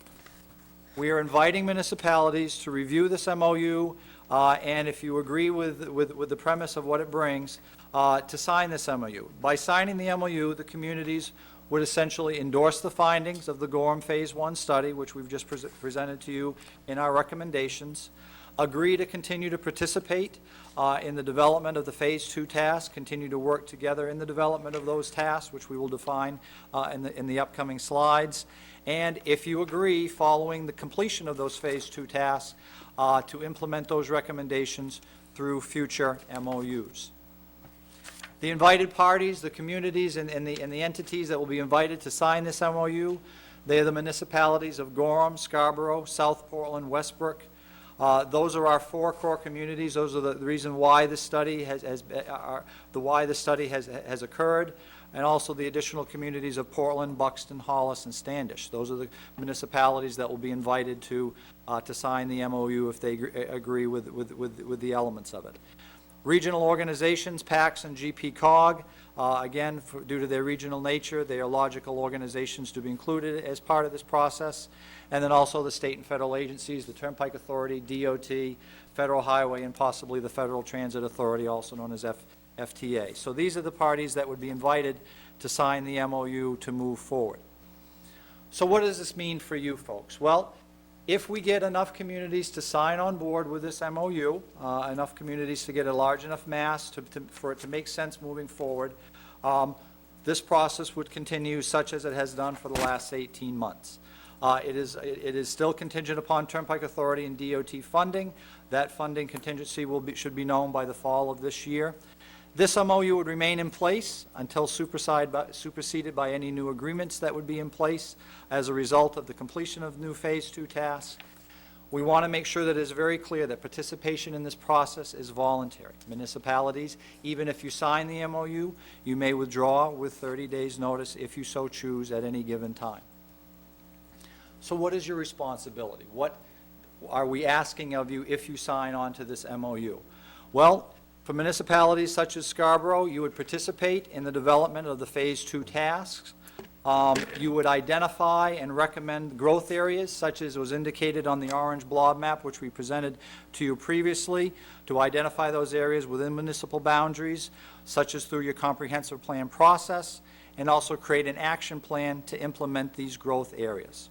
We are inviting municipalities to review this MOU, and if you agree with the premise of what it brings, to sign this MOU. By signing the MOU, the communities would essentially endorse the findings of the Gorham Phase 1 study, which we've just presented to you in our recommendations, agree to continue to participate in the development of the Phase 2 tasks, continue to work together in the development of those tasks, which we will define in the upcoming slides, and if you agree, following the completion of those Phase 2 tasks, to implement those recommendations through future MOUs. The invited parties, the communities, and the entities that will be invited to sign this MOU, they are the municipalities of Gorham, Scarborough, South Portland, Westbrook. Those are our 4 core communities. Those are the reason why this study has occurred, and also the additional communities of Portland, Buxton, Hollis, and Standish. Those are the municipalities that will be invited to sign the MOU if they agree with the elements of it. Regional organizations, PACs and GP-COG, again, due to their regional nature, they are logical organizations to be included as part of this process. And then also the state and federal agencies, the Turnpike Authority, DOT, Federal Highway, and possibly the Federal Transit Authority, also known as FTA. So these are the parties that would be invited to sign the MOU to move forward. So what does this mean for you folks? Well, if we get enough communities to sign on board with this MOU, enough communities to get a large enough mass for it to make sense moving forward, this process would continue such as it has done for the last 18 months. It is still contingent upon Turnpike Authority and DOT funding. That funding contingency should be known by the fall of this year. This MOU would remain in place until superseded by any new agreements that would be in place as a result of the completion of new Phase 2 tasks. We want to make sure that it is very clear that participation in this process is voluntary. Municipalities, even if you sign the MOU, you may withdraw with 30 days' notice if you so choose at any given time. So what is your responsibility? What are we asking of you if you sign on to this MOU? Well, for municipalities such as Scarborough, you would participate in the development of the Phase 2 tasks. You would identify and recommend growth areas, such as was indicated on the orange blob map, which we presented to you previously, to identify those areas within municipal boundaries, such as through your comprehensive plan process, and also create an action plan to implement these growth areas.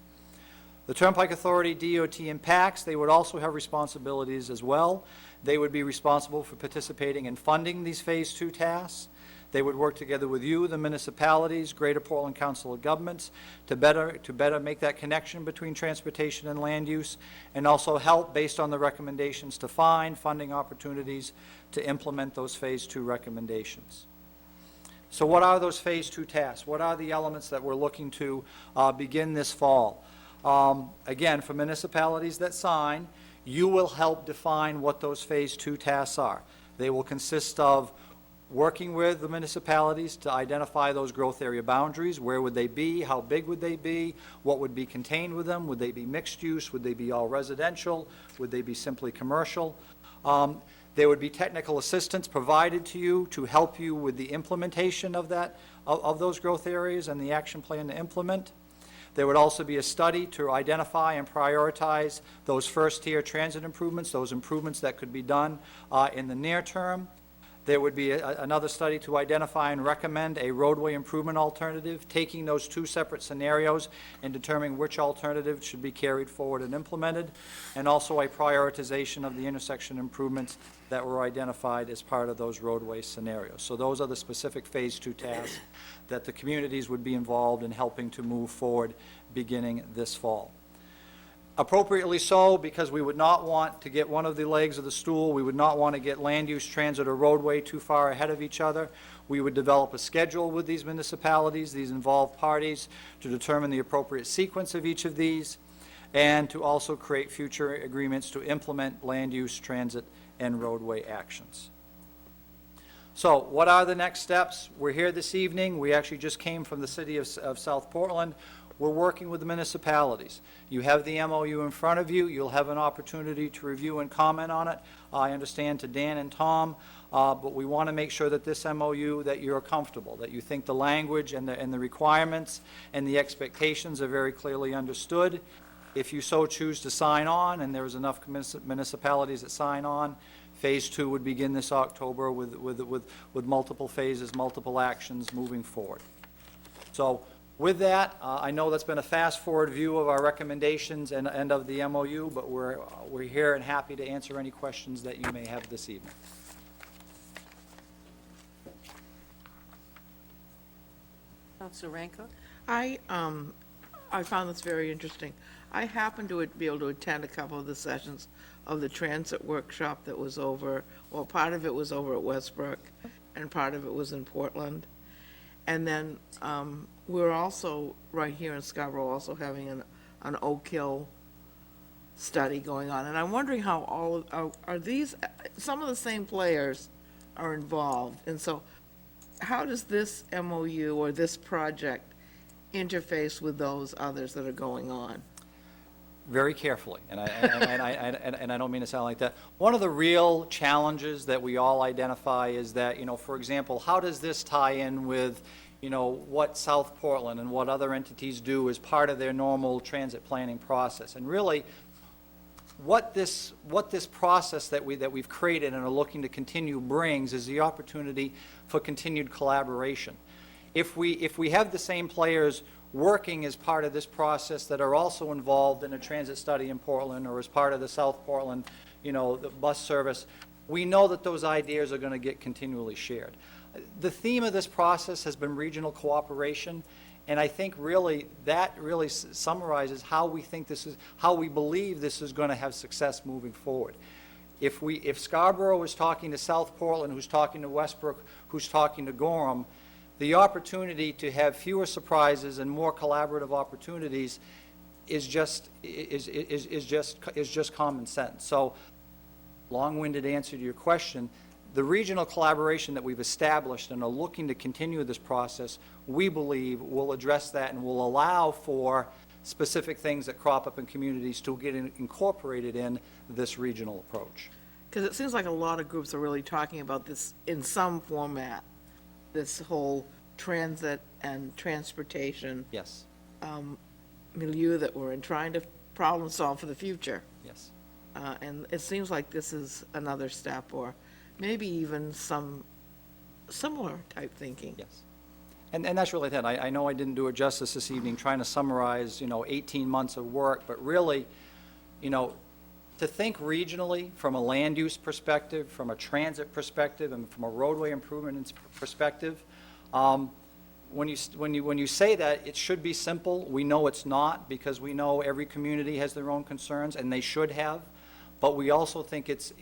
The Turnpike Authority, DOT, and PACs, they would also have responsibilities as well. They would be responsible for participating in funding these Phase 2 tasks. They would work together with you, the municipalities, Greater Portland Council of Governments, to better make that connection between transportation and land use, and also help, based on the recommendations, to find funding opportunities to implement those Phase 2 recommendations. So what are those Phase 2 tasks? What are the elements that we're looking to begin this fall? Again, for municipalities that sign, you will help define what those Phase 2 tasks are. They will consist of working with the municipalities to identify those growth area boundaries. Where would they be? How big would they be? What would be contained with them? Would they be mixed use? Would they be all residential? Would they be simply commercial? There would be technical assistance provided to you to help you with the implementation of those growth areas and the action plan to implement. There would also be a study to identify and prioritize those first-tier transit improvements, those improvements that could be done in the near term. There would be another study to identify and recommend a roadway improvement alternative, taking those two separate scenarios and determining which alternative should be carried forward and implemented, and also a prioritization of the intersection improvements that were identified as part of those roadway scenarios. So those are the specific Phase 2 tasks that the communities would be involved in helping to move forward beginning this fall. Appropriately so, because we would not want to get one of the legs of the stool. We would not want to get land use, transit, or roadway too far ahead of each other. We would develop a schedule with these municipalities, these involved parties, to determine the appropriate sequence of each of these, and to also create future agreements to implement land use, transit, and roadway actions. So what are the next steps? We're here this evening. We actually just came from the city of South Portland. We're working with the municipalities. You have the MOU in front of you. You'll have an opportunity to review and comment on it. I understand to Dan and Tom, but we want to make sure that this MOU, that you're comfortable, that you think the language and the requirements and the expectations are very clearly understood. If you so choose to sign on, and there's enough municipalities that sign on, Phase 2 would begin this October with multiple phases, multiple actions moving forward. So with that, I know that's been a fast-forward view of our recommendations and of the MOU, but we're here and happy to answer any questions that you may have this evening. Councilor Ranco? I found this very interesting. I happened to be able to attend a couple of the sessions of the transit workshop that was over, well, part of it was over at Westbrook, and part of it was in Portland. And then we're also, right here in Scarborough, also having an Oak Hill study going on. And I'm wondering how are these, some of the same players are involved. And so how does this MOU or this project interface with those others that are going on? Very carefully, and I don't mean to sound like that. One of the real challenges that we all identify is that, for example, how does this tie in with, what South Portland and what other entities do as part of their normal transit planning process? And really, what this process that we've created and are looking to continue brings is the opportunity for continued collaboration. If we have the same players working as part of this process that are also involved in a transit study in Portland or as part of the South Portland, the bus service, we know that those ideas are going to get continually shared. The theme of this process has been regional cooperation, and I think that really summarizes how we believe this is going to have success moving forward. If Scarborough is talking to South Portland, who's talking to Westbrook, who's talking to Gorham, the opportunity to have fewer surprises and more collaborative opportunities is just common sense. So, long-winded answer to your question, the regional collaboration that we've established and are looking to continue this process, we believe will address that and will allow for specific things that crop up in communities to get incorporated in this regional approach. Because it seems like a lot of groups are really talking about this in some format, this whole transit and transportation Yes. milieu that we're in, trying to problem solve for the future. Yes. And it seems like this is another step, or maybe even some similar type thinking. Yes. And that's really it. I know I didn't do it justice this evening trying to summarize, 18 months of work, but really, to think regionally from a land use perspective, from a transit perspective, and from a roadway improvement perspective. When you say that, it should be simple. We know it's not, because we know every community has their own concerns, and they should have. But we also think it's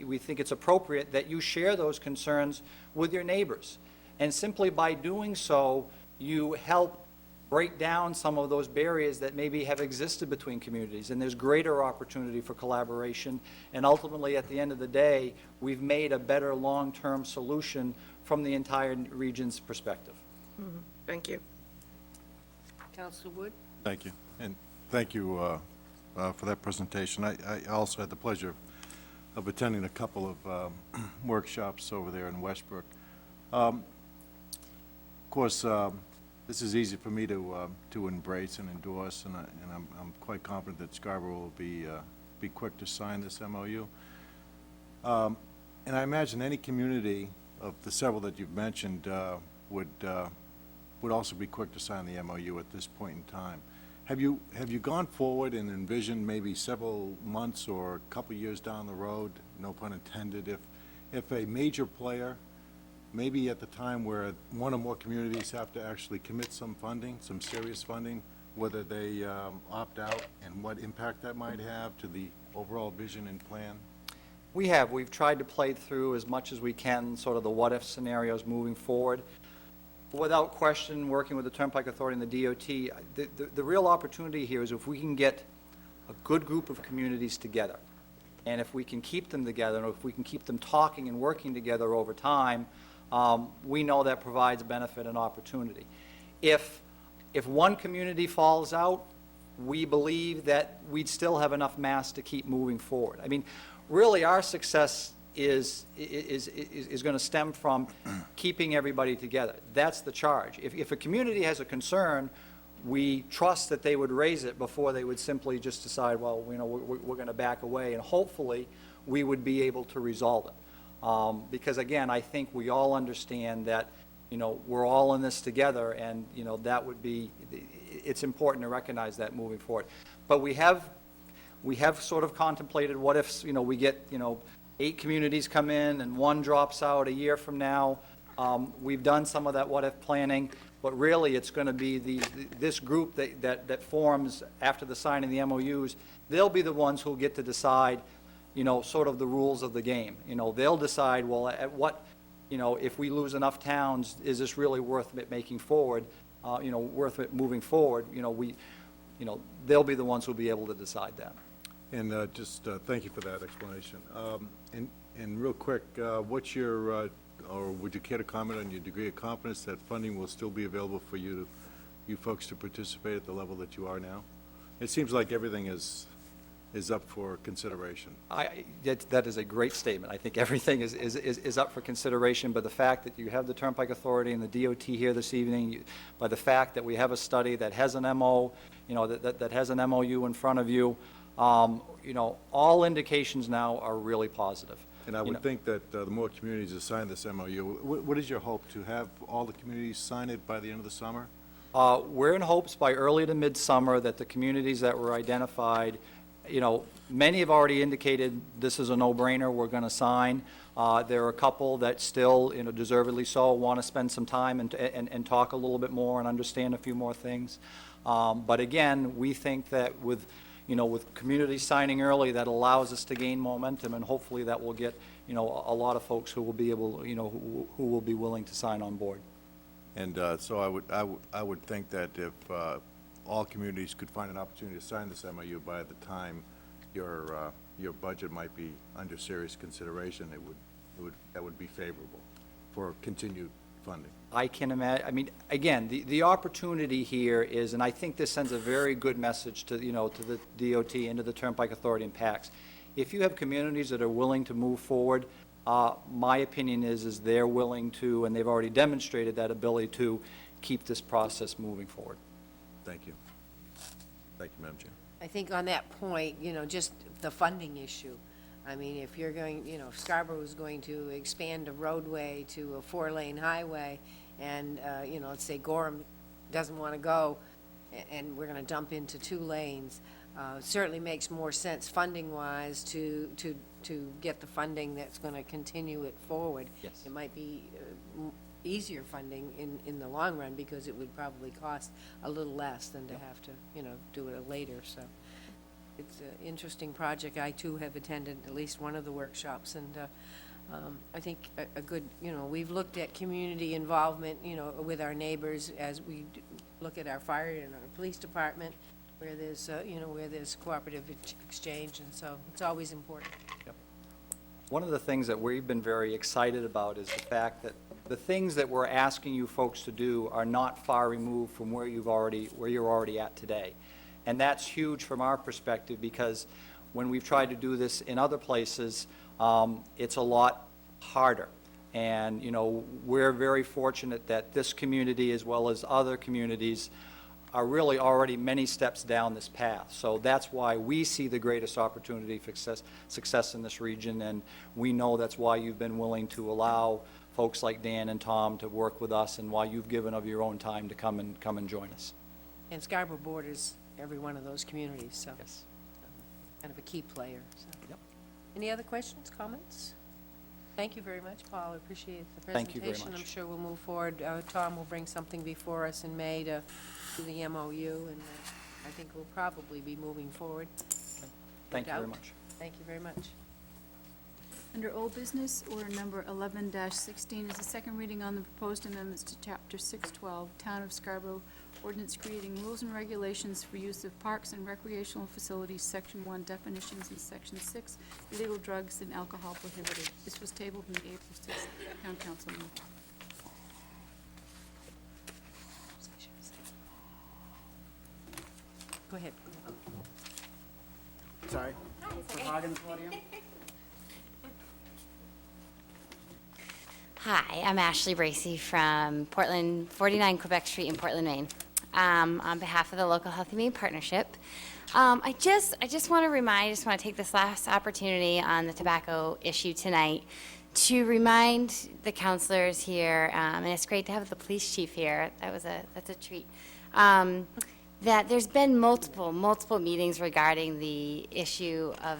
appropriate that you share those concerns with your neighbors. And simply by doing so, you help break down some of those barriers that maybe have existed between communities, and there's greater opportunity for collaboration. And ultimately, at the end of the day, we've made a better long-term solution from the entire region's perspective. Thank you. Councilor Wood? Thank you. And thank you for that presentation. I also had the pleasure of attending a couple of workshops over there in Westbrook. Of course, this is easy for me to embrace and endorse, and I'm quite confident that Scarborough will be quick to sign this MOU. And I imagine any community of the several that you've mentioned would also be quick to sign the MOU at this point in time. Have you gone forward and envisioned maybe several months or a couple years down the road, no pun intended, if a major player, maybe at the time where one or more communities have to actually commit some funding, some serious funding, whether they opt out, and what impact that might have to the overall vision and plan? We've tried to play through as much as we can sort of the what-if scenarios moving forward. Without question, working with the Turnpike Authority and the DOT, the real opportunity here is if we can get a good group of communities together, and if we can keep them together, and if we can keep them talking and working together over time, we know that provides benefit and opportunity. If one community falls out, we believe that we'd still have enough mass to keep moving forward. I mean, really, our success is going to stem from keeping everybody together. That's the charge. If a community has a concern, we trust that they would raise it before they would simply just decide, well, you know, we're going to back away, and hopefully we would be able to resolve it. Because again, I think we all understand that, you know, we're all in this together, and, you know, that would be, it's important to recognize that moving forward. But we have sort of contemplated what if, you know, we get, you know, 8 communities come in and 1 drops out a year from now. We've done some of that what-if planning, but really it's going to be this group that forms after the signing of the MOUs. They'll be the ones who'll get to decide, you know, sort of the rules of the game. You know, they'll decide, well, at what, you know, if we lose enough towns, is this really worth it making forward, you know, worth it moving forward? You know, they'll be the ones who'll be able to decide that. And just thank you for that explanation. And real quick, what's your, or would you care to comment on your degree of confidence that funding will still be available for you folks to participate at the level that you are now? It seems like everything is up for consideration. That is a great statement. I think everything is up for consideration, but the fact that you have the Turnpike Authority and the DOT here this evening, by the fact that we have a study that has an MO, you know, that has an MOU in front of you, you know, all indications now are really positive. And I would think that the more communities that sign this MOU, what is your hope, to have all the communities sign it by the end of the summer? We're in hopes by early to midsummer that the communities that were identified, you know, many have already indicated this is a no-brainer, we're going to sign. There are a couple that still, you know, deservedly so, want to spend some time and talk a little bit more and understand a few more things. But again, we think that with communities signing early, that allows us to gain momentum, and hopefully that will get, you know, a lot of folks who will be able, you know, who will be willing to sign on board. And so I would think that if all communities could find an opportunity to sign this MOU by the time your budget might be under serious consideration, that would be favorable for continued funding. I can imagine. I mean, again, the opportunity here is, and I think this sends a very good message to, you know, to the DOT and to the Turnpike Authority and PACs. If you have communities that are willing to move forward, my opinion is they're willing to, and they've already demonstrated that ability to keep this process moving forward. Thank you. Thank you, Madam Chair. I think on that point, you know, just the funding issue. I mean, if you're going, you know, if Scarborough is going to expand a roadway to a 4-lane highway, and, you know, let's say Gorham doesn't want to go, and we're gonna dump into 2 lanes, certainly makes more sense funding-wise to get the funding that's gonna continue it forward. Yes. It might be easier funding in the long run, because it would probably cost a little less than to have to, do it later, so. It's an interesting project. I, too, have attended at least one of the workshops, and I think a good, we've looked at community involvement, with our neighbors as we look at our fire and our police department, where there's, where there's cooperative exchange, and so it's always important. One of the things that we've been very excited about is the fact that the things that we're asking you folks to do are not far removed from where you're already at today. And that's huge from our perspective, because when we've tried to do this in other places, it's a lot harder. And, we're very fortunate that this community, as well as other communities, are really already many steps down this path. So that's why we see the greatest opportunity for success in this region, and we know that's why you've been willing to allow folks like Dan and Tom to work with us, and why you've given of your own time to come and join us. And Scarborough borders every one of those communities, so. Yes. Kind of a key player, so. Yep. Any other questions, comments? Thank you very much, Paul. I appreciate the Thank you very presentation. much. I'm sure we'll move forward. Tom will bring something before us in May to do the MOU, and I think we'll probably be moving forward. Thank you very doubt. much. Thank you very much. Under old business, order number 11-16 is the second reading on the proposed amendments to Chapter 612, Town of Scarborough Ordinance creating rules and regulations for use of parks and recreational facilities, Section 1 definitions, and Section 6 illegal drugs and alcohol prohibited. This was tabled in the April 6th Town Council meeting. Go ahead. Sorry. For hogging the podium. Hi, I'm Ashley Bracey from Portland, 49 Quebec Street in Portland, Maine. On behalf of the local Healthy Maine Partnership, I just want to take this last opportunity on the tobacco issue tonight to remind the counselors here, and it's great to have the police chief here. That's a treat. That there's been multiple meetings regarding the issue of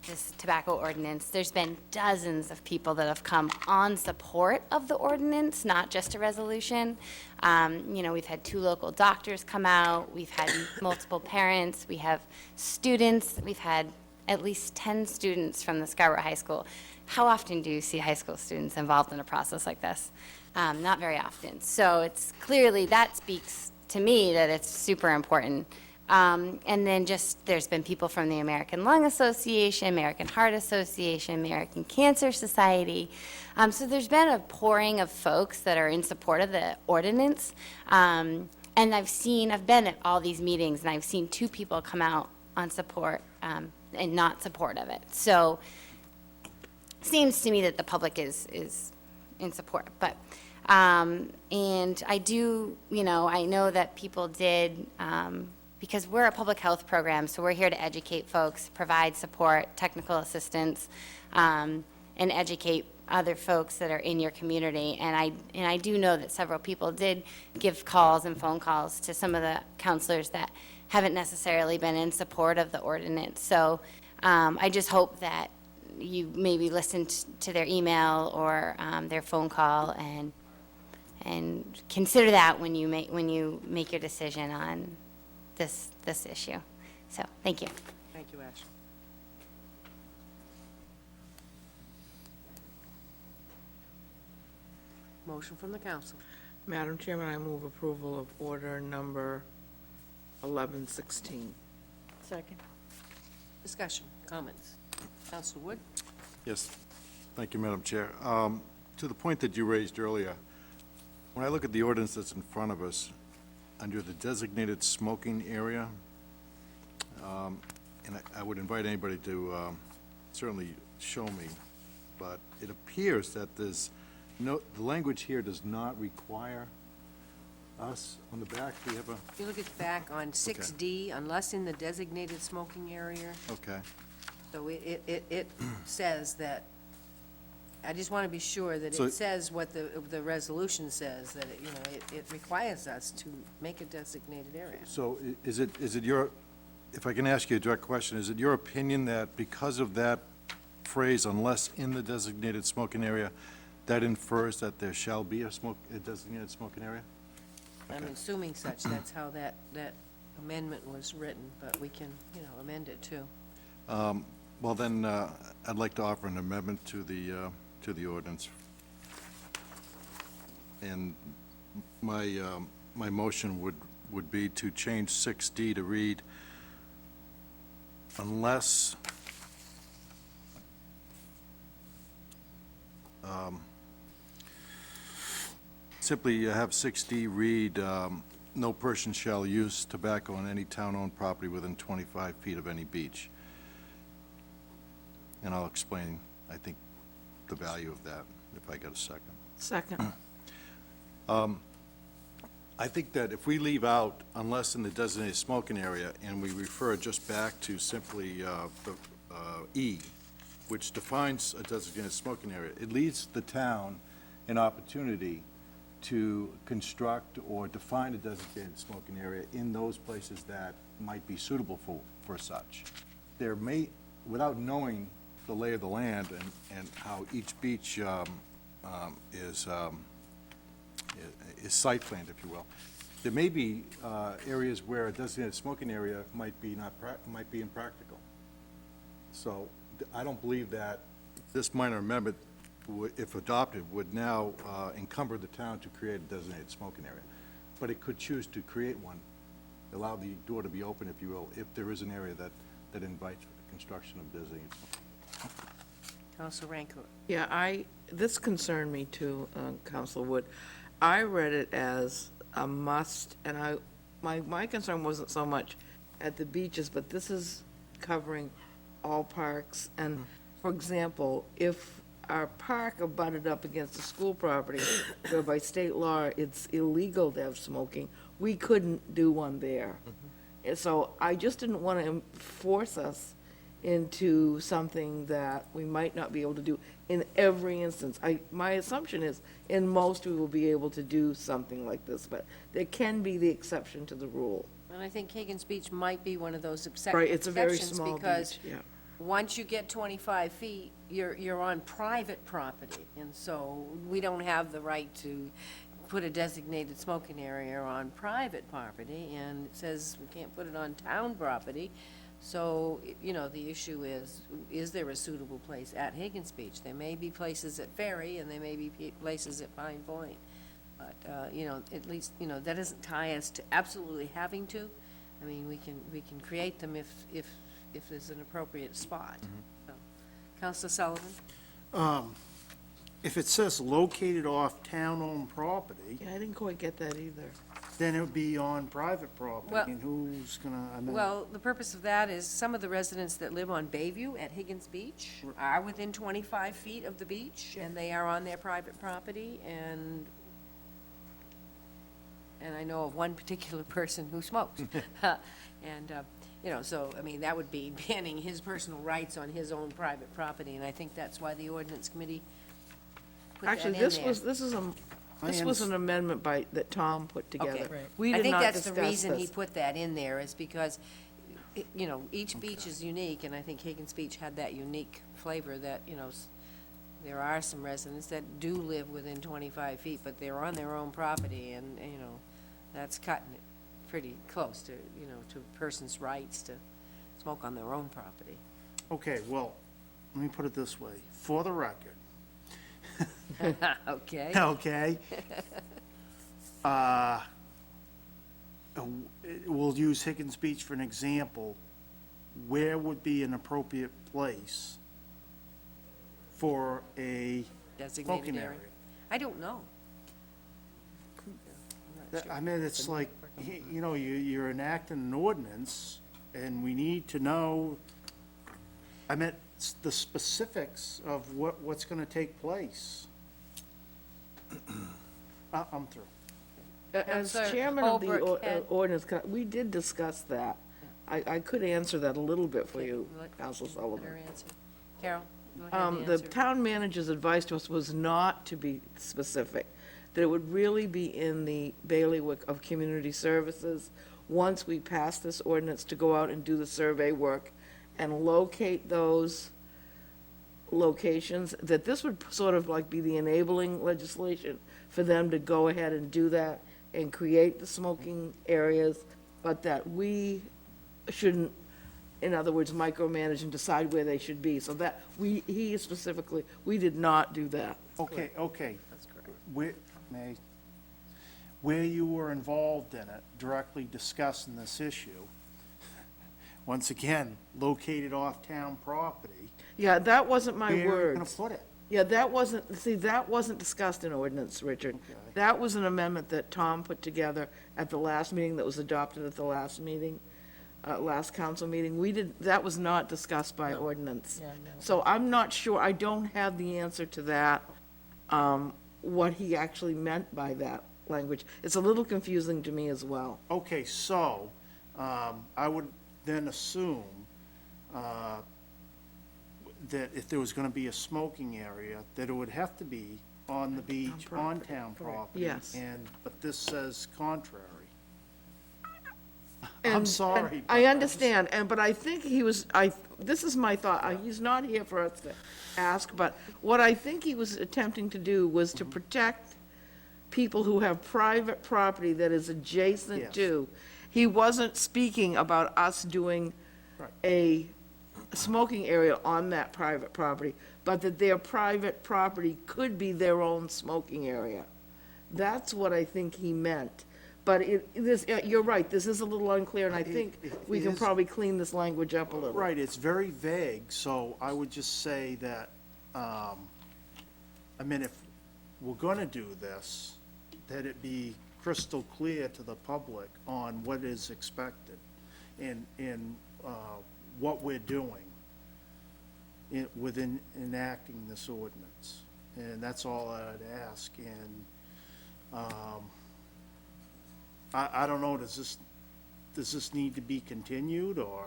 this tobacco ordinance. There's been dozens of people that have come on support of the ordinance, not just a resolution. We've had 2 local doctors come out, we've had multiple parents, we have students, we've had at least 10 students from the Scarborough High School. How often do you see high school students involved in a process like this? Not very often. So it's clearly, that speaks to me that it's super important. And then there's been people from the American Lung Association, American Heart Association, American Cancer Society. So there's been a pouring of folks that are in support of the ordinance. And I've been at all these meetings, and I've seen 2 people come out on support and not support of it. So it seems to me that the public is in support. But and I do, I know that people did, because we're a public health program, so we're here to educate folks, provide support, technical assistance, and educate other folks that are in your community. And I do know that several people did give calls and phone calls to some of the counselors that haven't necessarily been in support of the ordinance. So I just hope that you maybe listened to their email or their phone call, and consider that when you make your decision on this issue. So, thank you. Thank you, Ashley. Motion from the council. Madam Chairman, I move approval of order number 1116. Second. Discussion, comments. Council Wood? Yes, thank you, Madam Chair. To the point that you raised earlier, when I look at the ordinance that's in front of us, under the designated smoking area, and I would invite anybody to certainly show me, but it appears that the language here does not require us on the back. Do you have a? If you look at the back on 6D, unless in the designated smoking area, Okay. so it says that I just want to be sure that So- it says what the resolution says, that, it requires us to make a designated area. So is it your, if I can ask you a direct question, is it your opinion that because of that phrase, unless in the designated smoking area, that infers that there shall be a designated smoking area? I'm assuming such, that's how that amendment was written, but we can, amend it too. Well, then, I'd like to offer an amendment to the ordinance. And my motion would be to change 6D to read, unless simply have 6D read, no person shall use tobacco on any town-owned property within 25 feet of any beach. And I'll explain, I think, the value of that, if I get a second. Second. I think that if we leave out, unless in the designated smoking area, and we refer just back to simply the E, which defines a designated smoking area, it leaves the town an opportunity to construct or define a designated smoking area in those places that might be suitable for such. There may, without knowing the lay of the land and how each beach is site planned, if you will, there may be areas where a designated smoking area might be impractical. So I don't believe that this minor amendment, if adopted, would now encumber the town to create a designated smoking area. But it could choose to create one, allow the door to be open, if you will, if there is an area that invites the construction of designated smoking. Council Rancourt. Yeah, this concerned me too, Counselor Wood. I read it as a must, and my concern wasn't so much at the beaches, but this is covering all parks. And, for example, if our park abutted up against a school property, where by state law it's illegal to have smoking, we couldn't do one there. And so I just didn't want to force us into something that we might not be able to do in every instance. My assumption is, in most, we will be able to do something like this, but there can be the exception to the rule. And I think Higgins Beach might be one of those Right, it's a very exceptions, small because beach, yeah. once you get 25 feet, you're on private property, and so we don't have the right to put a designated smoking area on private property, and it says we can't put it on town property. So, the issue is there a suitable place at Higgins Beach? There may be places at Ferry, and there may be places at Pine Point. But, at least, that doesn't tie us to absolutely having to. I mean, we can create them if there's an appropriate spot. So, Counselor Sullivan? If it says located off town-owned property, Yeah, I didn't quite get that either. then it would be on private property, Well- and who's gonna, I mean. Well, the purpose of that is some of the residents that live on Bayview at Higgins Beach are within 25 feet of the beach, and they are on their private property, and I know of one particular person who smokes. And, so, I mean, that would be banning his personal rights on his own private property, and I think that's why the ordinance committee put that in Actually, there. this was an amendment that Tom put together. Okay. We I did think not that's the discuss reason he this. put that in there, is because, each beach is unique, and I think Higgins Beach had that unique flavor that, there are some residents that do live within 25 feet, but they're on their own property, and, that's cutting it pretty close to, to a person's rights to smoke on their own property. Okay, well, let me put it this way, for the record, Okay? okay? We'll use Higgins Beach for an example. Where would be an appropriate place for a Designated smoking area. area? I don't know. I mean, it's like, you're enacting an ordinance, and we need to know, I meant the specifics of what's gonna take place. I'm through. As Counselor chairman of the Holbrook had- ordinance, we did discuss that. I could answer that a little bit for you, Let- Counselor let her Sullivan. answer. Carol? The town manager's advice to us was not to be specific, that it would really be in the bailiwick of community services, once we pass this ordinance, to go out and do the survey work and locate those locations, that this would sort of like be the enabling legislation for them to go ahead and do that and create the smoking areas, but that we shouldn't, in other words, micromanage and decide where they should be. So that, he specifically, we did not do that. Okay, okay. That's correct. Where you were involved in it, directly discussing this issue, once again, located off town property. Yeah, that wasn't my Where are you words. gonna put it? Yeah, that wasn't discussed in ordinance, Richard. Okay. That was an amendment that Tom put together at the last meeting, that was adopted at the last meeting, last council meeting. That was not discussed by ordinance. So I'm not sure, I don't have the answer to that, what he actually meant by that language. It's a little confusing to me as well. Okay, so, I would then assume, that if there was gonna be a smoking area, that it would have to be on the beach, on town property. Yes. But this says contrary. And- I'm sorry. and but I just- understand, but I think this is my thought, he's not here for us to ask, but what I think he was attempting to do was to protect people who have private property that is adjacent Yes. to. He wasn't speaking about us doing Right. a smoking area on that private property, but that their private property could be their own smoking area. That's what I think he meant. But you're right, this is a little unclear, and I think we can is. probably clean this language up a little. Right, it's very vague, so I would just say that, I mean, if we're gonna do this, that it be crystal clear to the public on what is expected and what we're doing within enacting this ordinance. And that's all I'd ask, and, I don't know, does this need to be continued, or?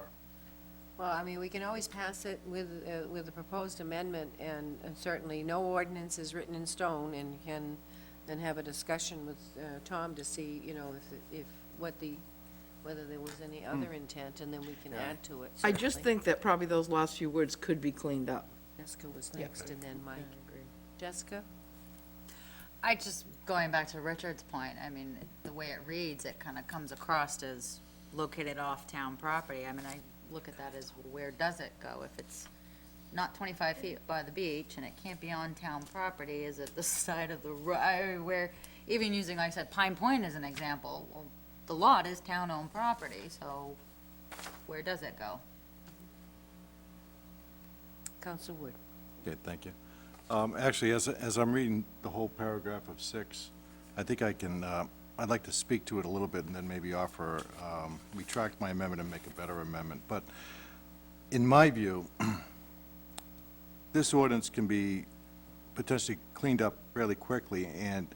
Well, I mean, we can always pass it with the proposed amendment, and certainly no ordinance is written in stone, and can then have a discussion with Tom to see, you know, whether there was any other intent, and then we can add to it. I just certainly. think that probably those last few words could be cleaned up. Jessica was next, and then Mike. Jessica? Going back to Richard's point, I mean, the way it reads, it kind of comes across as located off town property. I mean, I look at that as, well, where does it go? If it's not 25 feet by the beach and it can't be on town property, is it the side of the road, where, even using, like I said, Pine Point as an example, well, the lot is town-owned property, so where does it go? Council Wood. Okay, thank you. Actually, as I'm reading the whole paragraph of 6, I think I can, I'd like to speak to it a little bit and then maybe offer, retract my amendment and make a better amendment. But in my view, this ordinance can be potentially cleaned up fairly quickly, and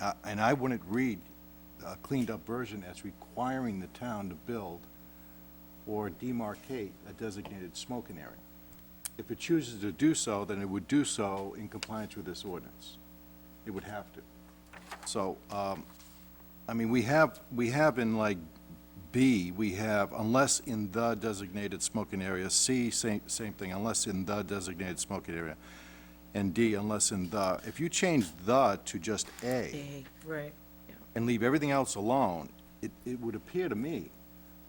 I wouldn't read a cleaned-up version as requiring the town to build or demarcate a designated smoking area. If it chooses to do so, then it would do so in compliance with this ordinance. It would have to. So, I mean, we have in like B, we have unless in the designated smoking area. C, same thing, unless in the designated smoking area. And D, unless in the. If you change the to just A Right. and leave everything else alone, it would appear to me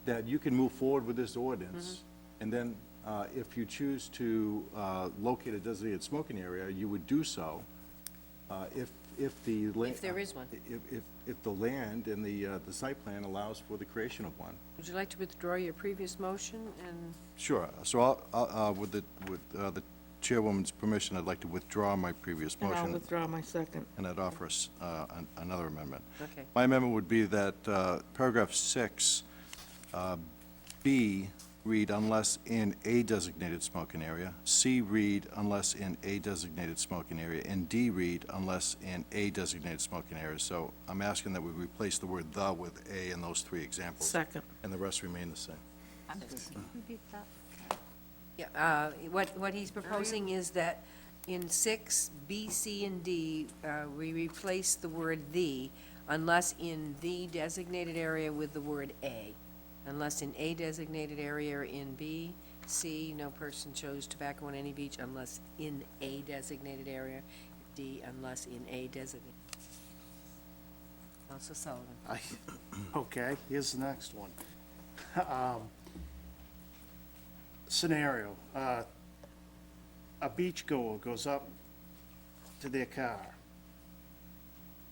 that you can move forward with this ordinance, and then if you choose to locate a designated smoking area, you would do so if the If there is one. If the land and the site plan allows for the creation of one. Would you like to withdraw your previous motion and? Sure. So I'll with the chairwoman's permission, I'd like to withdraw my previous And motion. I'll withdraw my second. And I'd offer another amendment. Okay. My amendment would be that paragraph 6, B, read unless in a designated smoking area, C, read unless in a designated smoking area, and D, read unless in a designated smoking area. So I'm asking that we replace the word "the" with "a" in those 3 examples. Second. And the rest remain the same. Repeat that. Yeah, what he's proposing is that in 6, B, C, and D, we replace the word "the" unless in the designated area with the word "a." Unless in a designated area or in B, C, no person chose tobacco on any beach unless in a designated area. D, unless in a designated. Counselor Sullivan. Okay, here's the next one. Scenario, a beachgoer goes up to their car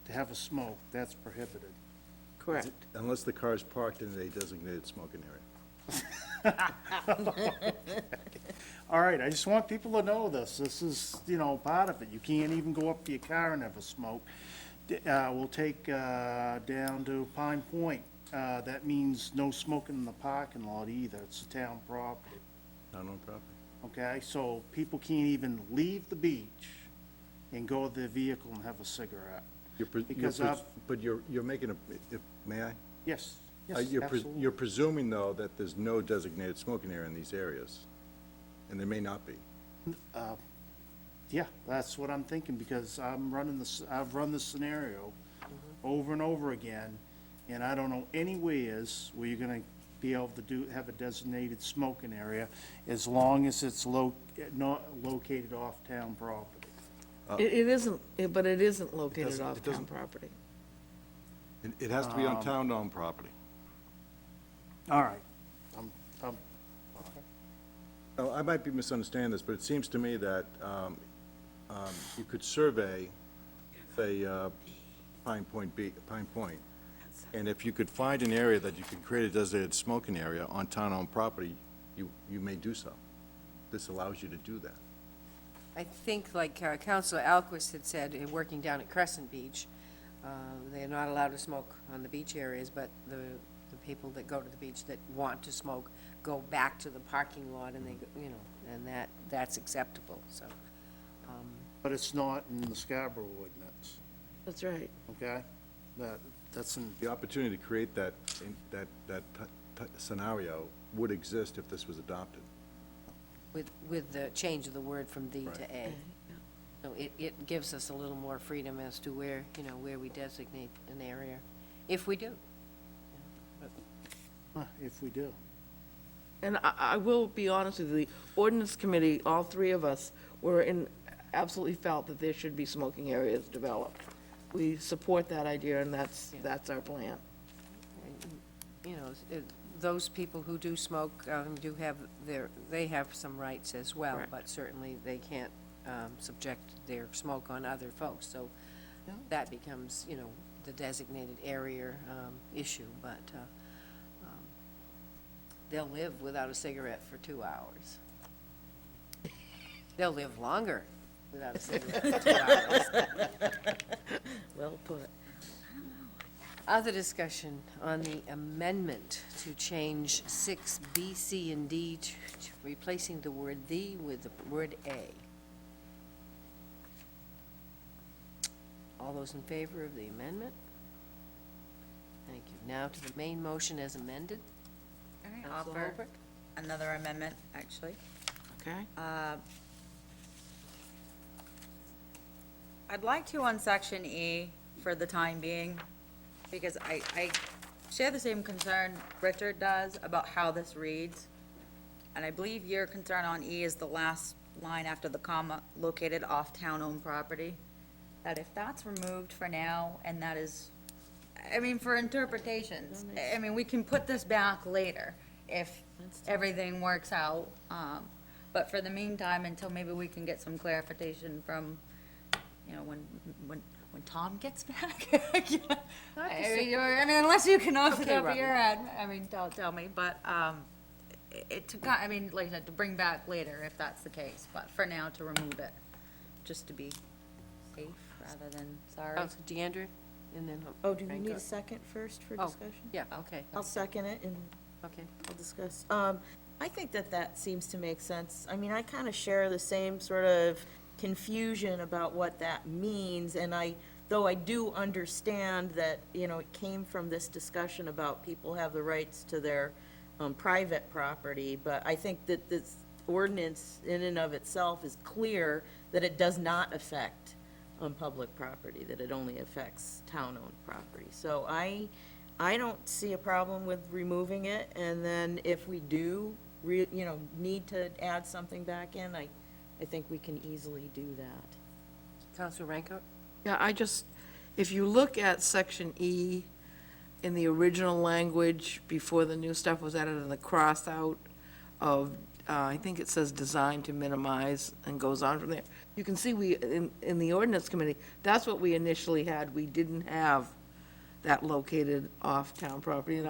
to have a smoke, that's prohibited. Correct. Unless the car is parked in a designated smoking area. All right, I just want people to know this. This is, part of it. You can't even go up to your car and have a smoke. We'll take down to Pine Point. That means no smoking in the parking lot either. It's a town property. Town-owned property. Okay, so people can't even leave the beach and go to their vehicle and have a cigarette. Because But you're making may I? Yes, You're absolutely. presuming, though, that there's no designated smoking area in these areas, and there may not be. Yeah, that's what I'm thinking, because I've run this scenario over and over again, and I don't know anywheres where you're gonna be able to have a designated smoking area as long as it's not located off town property. It isn't, but it isn't located doesn't- off it town doesn't- property. It has to be on town-owned property. All right. Oh, I might be misunderstanding this, but it seems to me that you could survey, say, Pine Point, and if you could find an area that you can create a designated smoking area on town-owned property, you may do so. This allows you to do that. I think, like Councilor Alquist had said, working down at Crescent Beach, they're not allowed to smoke on the beach areas, but the people that go to the beach that want to smoke go back to the parking lot, and they, and that's acceptable, so. But it's not in the Scarborough ordinance, That's right. okay? That's in, The opportunity to create that scenario would exist if this was adopted. With the change of the word from D to A. Yeah. So it gives us a little more freedom as to where, where we designate an area, if we do. if we do. And I will be honest with you, the ordinance committee, all three of us absolutely felt that there should be smoking areas developed. We support that idea, and that's our plan. Those people who do smoke do have they have some rights as well, Correct. but certainly they can't subject their smoke on other folks. So that becomes, the designated area issue, but they'll live without a cigarette for 2 hours. They'll live longer without a cigarette for 2 hours. Well put. Other discussion on the amendment to change 6, B, C, and D, to replacing the word "the" with the word "a." All those in favor of the amendment? Thank you. Now to the main motion as amended. All right, Counselor offer Holbrook? another amendment, actually. Okay? I'd like to on section E for the time being, because I share the same concern Richard does about how this reads. And I believe your concern on E is the last line after the comma, located off town-owned property. That if that's removed for now, and that is, for interpretations, we can put this back later if everything works out. But for the meantime, until maybe we can get some clarification from, when Tom gets back. Unless you can off the Okay, top of your Robin. head, don't tell me, but, like I said, to bring back later if that's the case, but for now, to remove it, just to be safe rather than sorry. Counselor DeAndrea, and then. Oh, do we Frank need go- a second first for Oh, discussion? Yeah, okay, I'll second it and okay. we'll discuss. I think that seems to make sense. I kind of share the same sort of confusion about what that means, and though I do understand that, it came from this discussion about people have the rights to their private property, but I think that this ordinance in and of itself is clear that it does not affect on public property, that it only affects town-owned property. So I don't see a problem with removing it, and then if we do, need to add something back in, I think we can easily do that. Counselor Rancourt? Yeah, if you look at section E in the original language before the new stuff was added and the cross-out of, I think it says designed to minimize and goes on from there. You can see in the ordinance committee, that's what we initially had. We didn't have that located off town property. And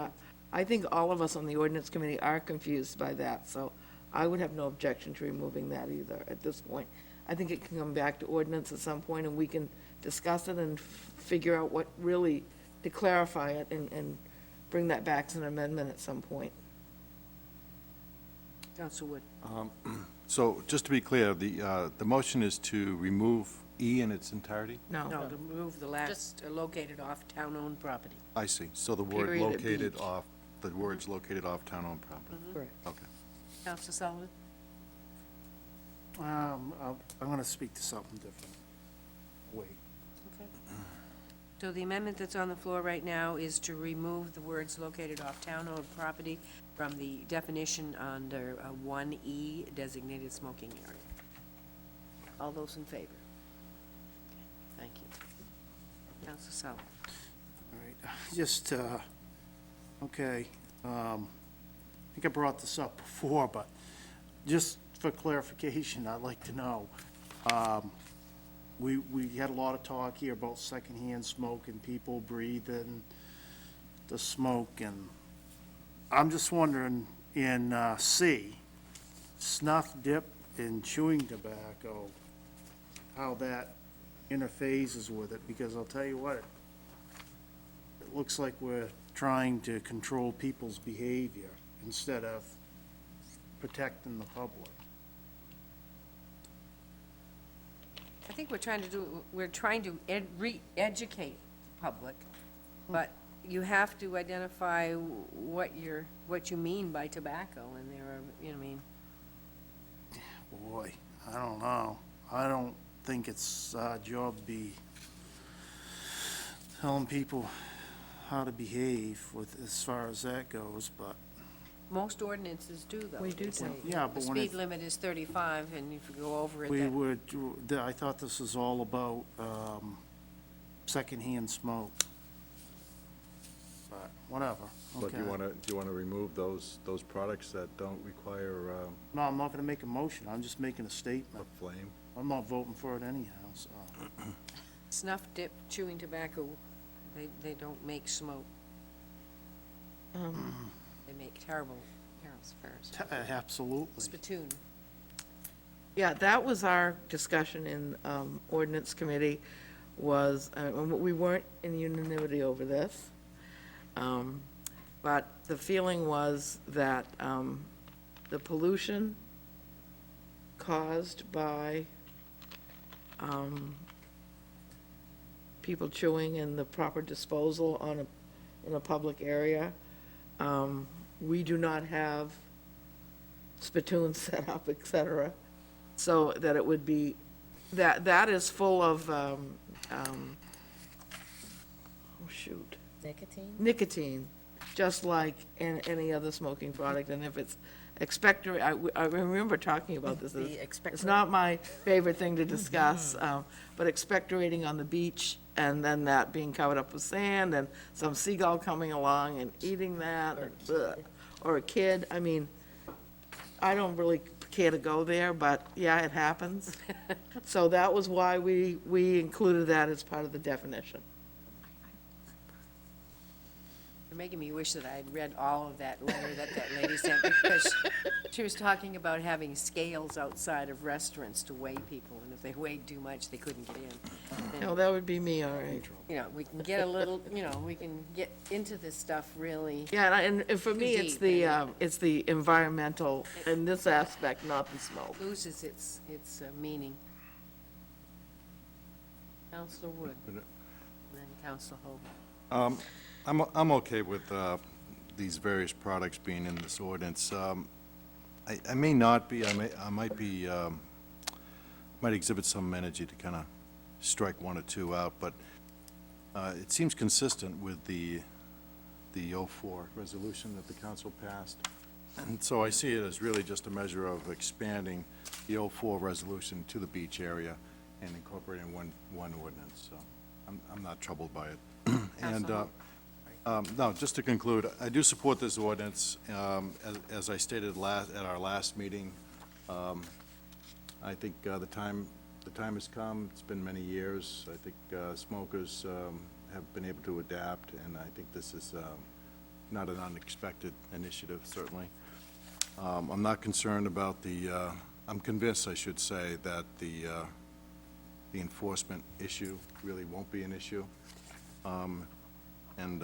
I think all of us on the ordinance committee are confused by that, so I would have no objection to removing that either at this point. I think it can come back to ordinance at some point and we can discuss it and figure out what really, to clarify it and bring that back as an amendment at some point. Counselor Wood? So, just to be clear, the motion is to remove E in its entirety? No, to remove the last, located off town-owned property. I see. So the word Period at located beach. off, the words located off town-owned property? Correct. Okay. Counselor Sullivan? I'm gonna speak to something different. Wait. Okay. So the amendment that's on the floor right now is to remove the words located off town-owned property from the definition under 1E designated smoking area. All those in favor? Thank you. Counselor Sullivan? All right, just, okay, I think I brought this up before, but just for clarification, I'd like to know, we had a lot of talk here about secondhand smoke and people breathing the smoke, and I'm just wondering, in C, snuff, dip, and chewing tobacco, how that interfaces with it, because I'll tell you what, it looks like we're trying to control people's behavior instead of protecting the public. I think we're trying to re-educate the public, but you have to identify what you mean by tobacco, and there are, I mean. Boy, I don't know. I don't think it's our job to be telling people how to behave with, as far as that goes, but, Most ordinances do, though. We do They too. say Yeah, the but when speed it- limit is 35, and if you go over it, we that- would, I thought this was all about, secondhand smoke. But, whatever, But okay. do you want to remove those products that don't require No, I'm not gonna make a motion, I'm just making a a statement. flame? I'm not voting for it anyhow, so. snuff, dip, chewing tobacco, they don't make smoke. They make terrible spurs. Absolutely. Spittoon. Yeah, that was our discussion in ordinance committee, was, we weren't in unanimity over this, but the feeling was that the pollution caused by people chewing and the proper disposal in a public area, we do not have spittoons set up, et cetera, so that it would be, that is full of, oh shoot, nicotine, just like any other smoking product, and if it's expectorate, I remember talking about this. It's not my favorite thing to discuss, but expectorating on the beach, and then that being covered up with sand, and some seagull coming along and eating that, or a kid, I mean, I don't really care to go there, but yeah, it happens. So that was why we included that as part of the definition. You're making me wish that I'd read all of that letter that lady sent, because she was talking about having scales outside of restaurants to weigh people, and if they weighed too much, they couldn't get in. No, that would be me, all right. We can get a little, we can get into this stuff really. Yeah, and for me, Too it's deep, it's the environmental, in this aspect, not the smoke. Loses its meaning. Counselor Wood, and then Counselor Hogan. I'm okay with these various products being in this ordinance. I may not be, I might be, might exhibit some energy to kind of strike one or two out, but it seems consistent with the 04 resolution that the council passed. And so I see it as really just a measure of expanding the 04 resolution to the beach area and incorporating one ordinance, so I'm not troubled by it. And, no, just to conclude, I do support this ordinance. As I stated at our last meeting, I think the time has come. It's been many years. I think smokers have been able to adapt, and I think this is not an unexpected initiative, certainly. I'm not concerned about I'm convinced, I should say, that the enforcement issue really won't be an issue. And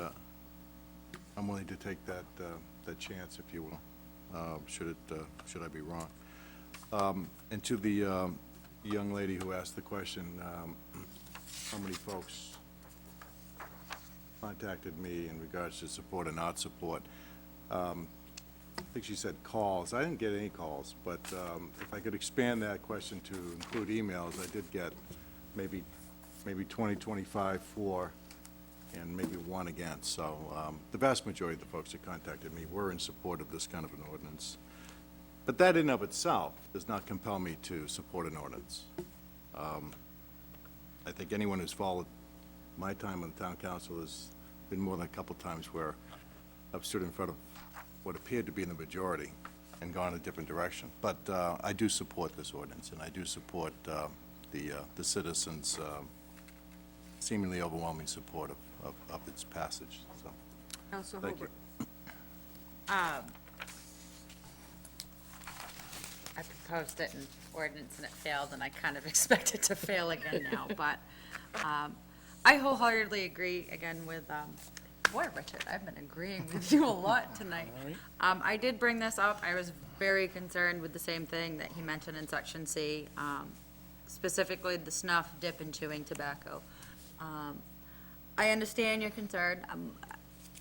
I'm willing to take that chance, if you will, should I be wrong. And to the young lady who asked the question, how many folks contacted me in regards to support or not support. I think she said calls. I didn't get any calls, but if I could expand that question to include emails, I did get maybe 20, 25 for, and maybe one against. So the vast majority of the folks that contacted me were in support of this kind of an ordinance. But that in and of itself does not compel me to support an ordinance. I think anyone who's followed my time on the town council has been more than a couple times where I've stood in front of what appeared to be in the majority and gone a different direction. But I do support this ordinance, and I do support the citizens' seemingly overwhelming support of its passage, so. Council Thank you. Hobart. I proposed it in ordinance and it failed, and I kind of expect it to fail again now, but I wholeheartedly agree again with, boy, Richard, I've been agreeing with you a lot tonight. I did bring this up. I was very concerned with the same thing that he mentioned in section C, specifically the snuff, dip, and chewing tobacco. I understand your concern.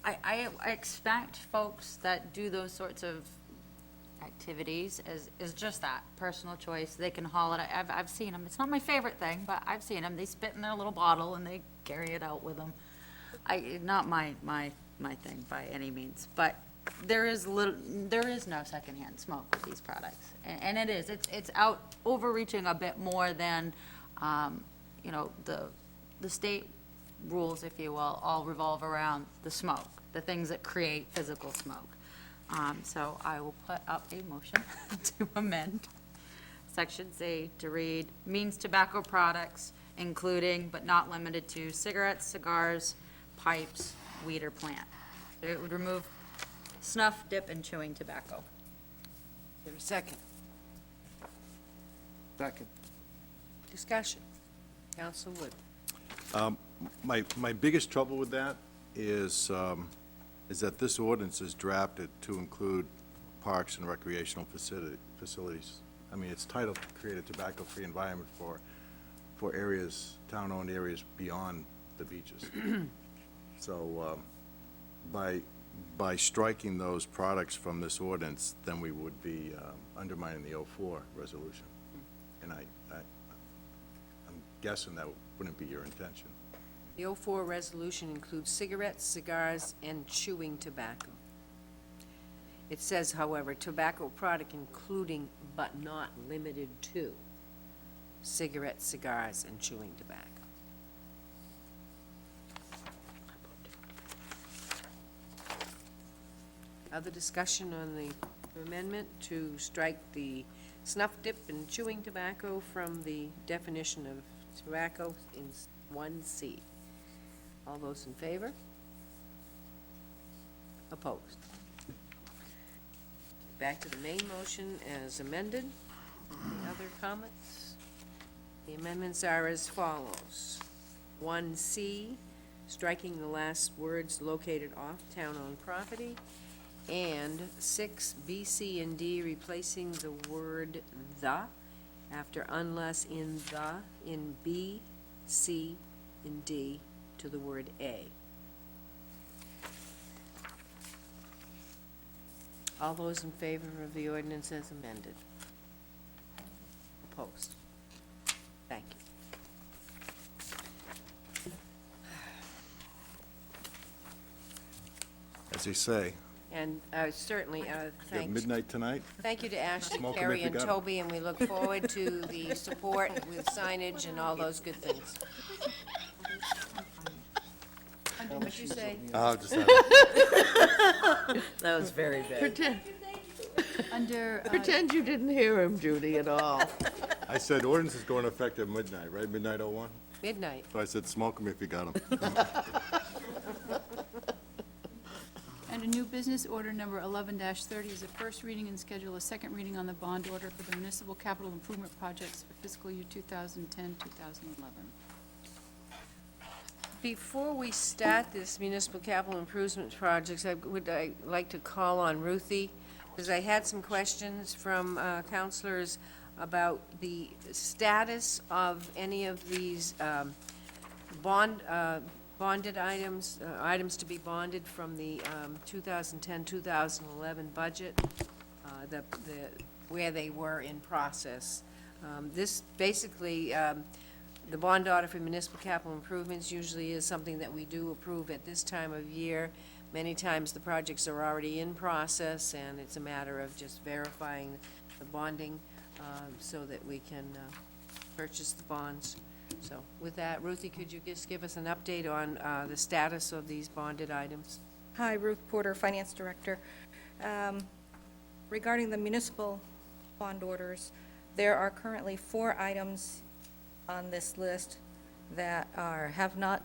I expect folks that do those sorts of activities is just that, personal choice. They can haul it. I've seen them. It's not my favorite thing, but I've seen them. They spit in their little bottle and they carry it out with them. Not my thing by any means, but there is no secondhand smoke with these products, and it's out overreaching a bit more than, the state rules, if you will, all revolve around the smoke, the things that create physical smoke. So I will put up a motion to amend Section C to read, means tobacco products, including but not limited to cigarettes, cigars, pipes, weed, or plant. So it would remove snuff, dip, and chewing tobacco. Is there a second? Second. Discussion. Council Wood. My biggest trouble with that is that this ordinance is drafted to include parks and recreational facilities. I mean, it's titled to create a tobacco-free environment for areas, town-owned areas beyond the beaches. So by striking those products from this ordinance, then we would be undermining the 04 resolution. And I'm guessing that wouldn't be your intention. The 04 resolution includes cigarettes, cigars, and chewing tobacco. It says, however, tobacco product including but not limited to cigarettes, cigars, and chewing tobacco. Other discussion on the amendment to strike the snuff, dip, and chewing tobacco from the definition of tobacco in 1C. All those in favor? Opposed? Back to the main motion as amended. Any other comments? The amendments are as follows. 1C, striking the last words located off town-owned property, and 6, B, C, and D, replacing the word the after unless in B, C, and D to the word A. All those in favor of the ordinance as amended? Opposed? Thank you. As they say, And certainly, you have thanks. midnight tonight? Thank you to Ashley, Smoke 'em Carrie, if you and got 'em. Toby, and we look forward to the support with signage and all those good things. What'd you say? I'll just have That was very big. Under, Pretend you didn't hear him, Judy, at all. I said ordinance is going to effect at midnight, right? Midnight 01? Midnight. So I said smoke them if you got them. under new business, order number 11-30 is a first reading and schedule a second reading on the bond order for the municipal capital improvement projects for fiscal year 2010-2011. Before we start this municipal capital improvement projects, I would like to call on Ruthie, because I had some questions from counselors about the status of any of these bonded items, items to be bonded from the 2010-2011 budget, where they were in process. This basically, the bond order for municipal capital improvements usually is something that we do approve at this time of year. Many times the projects are already in process, and it's a matter of just verifying the bonding so that we can purchase the bonds. So with that, Ruthie, could you just give us an update on the status of these bonded items? Hi, Ruth Porter, Finance Director. Regarding the municipal bond orders, there are currently 4 items on this list that have not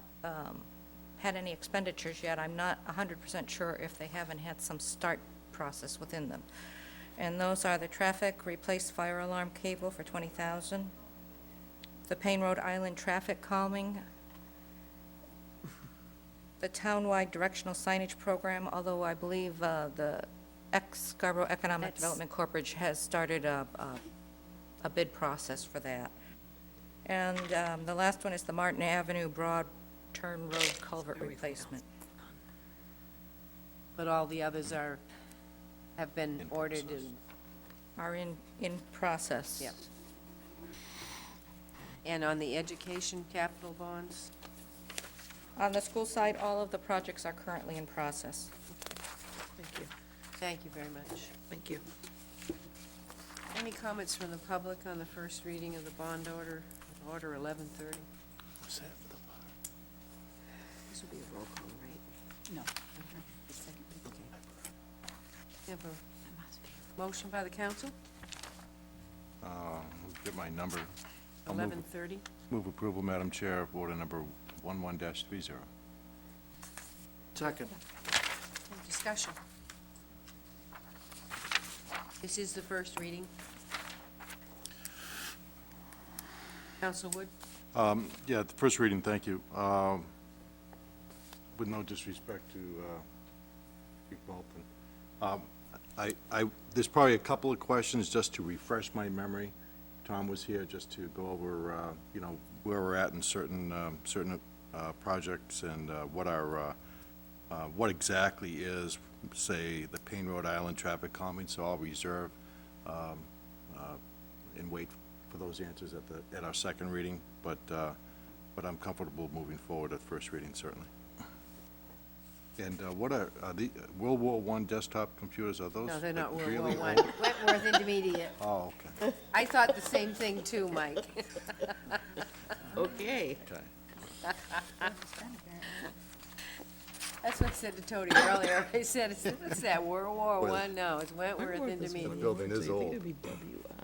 had any expenditures yet. I'm not 100% sure if they haven't had some start process within them. And those are the traffic replace fire alarm cable for $20,000, the Payne Road Island traffic calming, the townwide directional signage program, although I believe the Scarborough Economic Development Corporation has started a bid process for that. And the last one is the Martin Avenue Broad Turn Road culvert replacement. But all the others have been ordered and, Are in process. yeah. And on the education capital bonds? On the school side, all of the projects are currently in process. Thank you. Thank you very much. Thank you. Any comments from the public on the first reading of the bond order, Order 1130? What's that for the bar? This will be a roll call, right? No. Okay. You have a motion by the council, Get my number. I'll move- 1130. Move approval, Madam Chair, of order number 11-30. Second. Any discussion? This is the first reading. Council Wood? Yeah, the first reading, thank you. With no disrespect to Chief Bolton. There's probably a couple of questions just to refresh my memory. Tom was here just to go over, where we're at in certain projects and what exactly is, say, the Payne Road Island traffic calming, so I'll reserve and wait for those answers at our second reading, but I'm comfortable moving forward at first reading, certainly. And what are the World War I desktop computers, are those? No, they're not World really War I. old? Wentworth Intermediate. Oh, okay, I thought the same thing too, Mike. Okay. okay. That's what I said to Tony earlier. I said, "What's that, World War I?" No, it's Wentworth The Intermediate. building is old.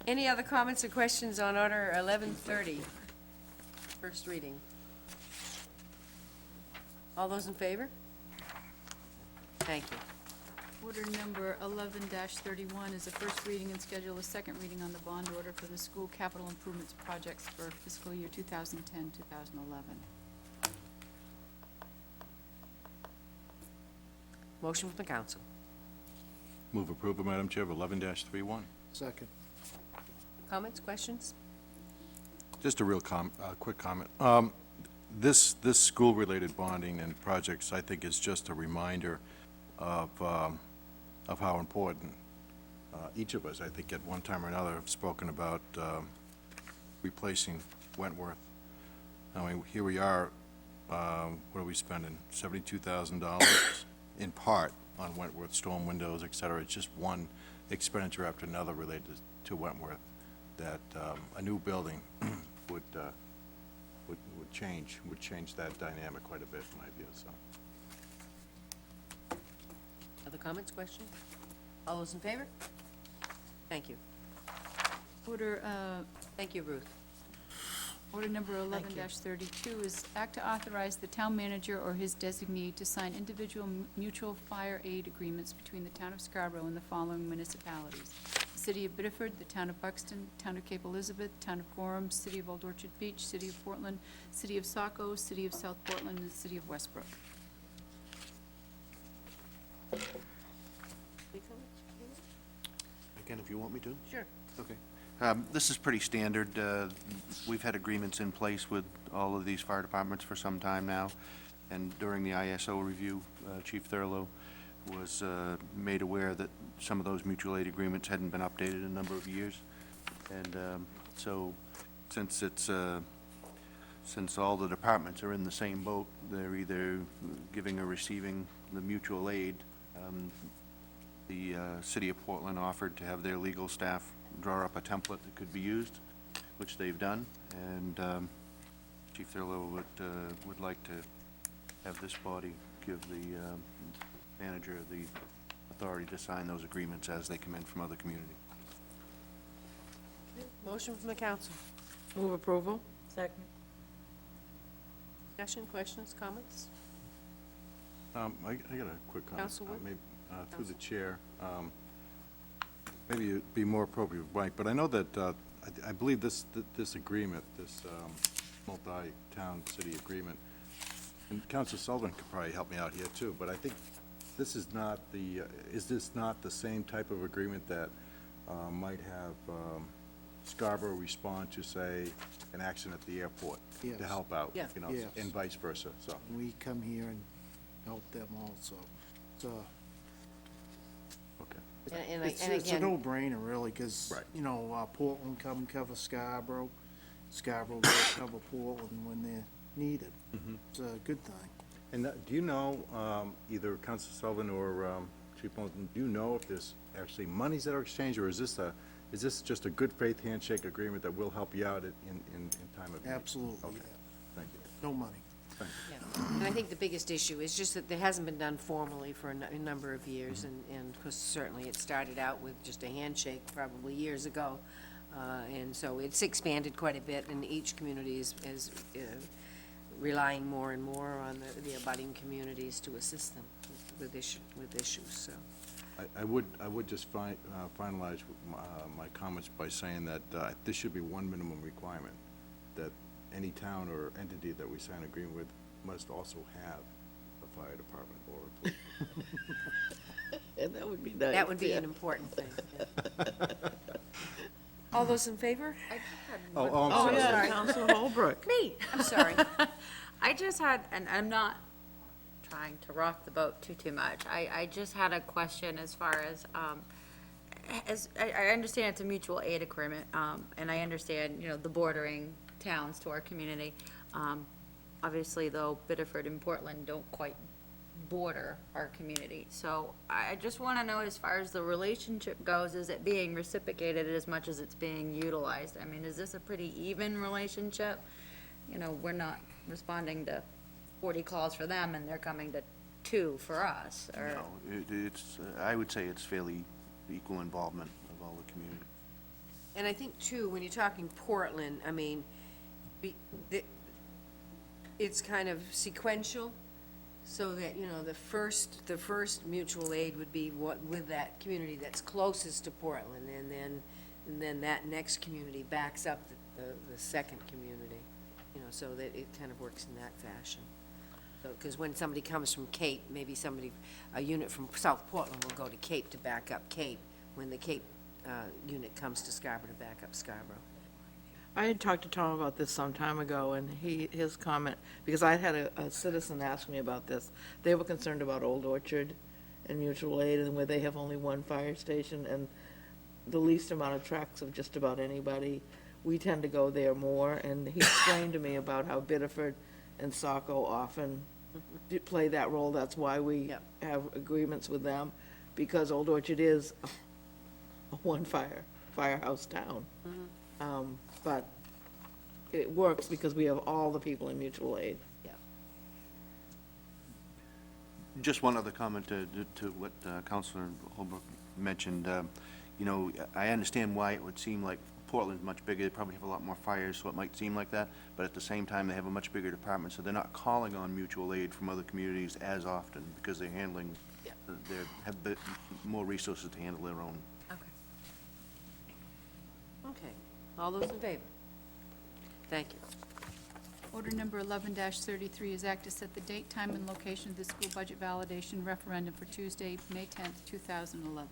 Any other comments or questions on Order 1130? First reading. All those in favor? Thank you. Order number 11-31 is a first reading and schedule a second reading on the bond order for the school capital improvements projects for fiscal year 2010-2011. Motion from the council. Move approval, Madam Chair, of 11-31. Second. Comments, questions? Just a real quick comment. This school-related bonding and projects, I think, is just a reminder of of how important each of us, I think, at one time or another, have spoken about replacing Wentworth. I mean, here we are, what are we spending? $72,000 in part on Wentworth, storm windows, et cetera. It's just one expenditure after another related to Wentworth, that a new building would change that dynamic quite a bit, in my view, so. Other comments, questions? All those in favor? Thank you. Order, Thank you, Ruth. order number 11-32 is act to authorize the town manager or his designee to sign individual mutual fire aid agreements between the town of Scarborough and the following municipalities: the city of Biddeford, the town of Buxton, town of Cape Elizabeth, town of Gorham, city of Old Orchard Beach, city of Portland, city of Saco, city of South Portland, and the city of Westbrook. Again, if you want me to? Sure. Okay. This is pretty standard. We've had agreements in place with all of these fire departments for some time now, and during the ISO review, Chief Thurlow was made aware that some of those mutual aid agreements hadn't been updated in a number of years. And so, since all the departments are in the same boat, they're either giving or receiving the mutual aid. The city of Portland offered to have their legal staff draw up a template that could be used, which they've done, and Chief Thurlow would like to have this body give the manager the authority to sign those agreements as they come in from other communities. Motion from the council. Move approval? Second. Discussion, questions, comments? I got a quick comment. Council Wood? Maybe, through the chair. Maybe it'd be more appropriate with Mike, but I know that, I believe this agreement, this multi-town city agreement, and Council Sullivan could probably help me out here too, but I think this is not is this not the same type of agreement that might have Scarborough respond to, say, an accident at the airport to Yes. help out? Yeah. You know, Yes. and vice versa, so. We come here and help them also. So Okay. And it's a again, no-brainer, really, because, Right. you know, Portland come cover Scarborough, Scarborough go cover Portland when they're needed. It's a good thing. And do you know, either Council Sullivan or Chief Moulton, do you know if there's actually monies that are exchanged, or is this just a good faith handshake agreement that will help you out in time of need? Absolutely, Okay, yeah. thank you. No money. yeah. And I think the biggest issue is just that it hasn't been done formally for a number of years, and because certainly it started out with just a handshake probably years ago, and so it's expanded quite a bit, and each community is relying more and more on the abutting communities to assist them with issues, so. I would just finalize my comments by saying that this should be one minimum requirement, that any town or entity that we sign an agreement with must also have a fire department or a police. And that would be nice. That would be an important thing. Yeah. All those in favor? Oh, I'm sorry. Council Holbrook. Me. I'm sorry. I just had, and I'm not trying to rock the boat too much. I just had a question as far as I understand it's a mutual aid agreement, and I understand, you know, the bordering towns to our community. Obviously, though, Biddeford and Portland don't quite border our community. So I just want to know, as far as the relationship goes, is it being reciprocated as much as it's being utilized? I mean, is this a pretty even relationship? You know, we're not responding to 40 calls for them, and they're coming to 2 for us, or? No, it's, I would say it's fairly equal involvement of all the community. And I think, too, when you're talking Portland, I mean, it's kind of sequential, so that, you know, the first mutual aid would be with that community that's closest to Portland, and then that next community backs up the second community, you know, so that it kind of works in that fashion. So, because when somebody comes from Cape, maybe a unit from South Portland will go to Cape to back up Cape, when the Cape unit comes to Scarborough to back up Scarborough. I had talked to Tom about this some time ago, and his comment, because I had a citizen ask me about this. They were concerned about Old Orchard and mutual aid, and where they have only one fire station and the least amount of trucks of just about anybody. We tend to go there more, and he explained to me about how Biddeford and Saco often play that role. That's why we have agreements with them, because Old Orchard is a firehouse town. But it works because we have all the people in mutual aid. Just one other comment to what Councilor Holbrook mentioned. You know, I understand why it would seem like Portland's much bigger, they probably have a lot more fires, so it might seem like that, but at the same time, they have a much bigger department, so they're not calling on mutual aid from other communities as often, because they're handling, they have more resources to handle their own. Okay. All those in favor? Thank you. Order number 11-33 is act to set the date, time, and location of the school budget validation referendum for Tuesday, May 10th, 2011.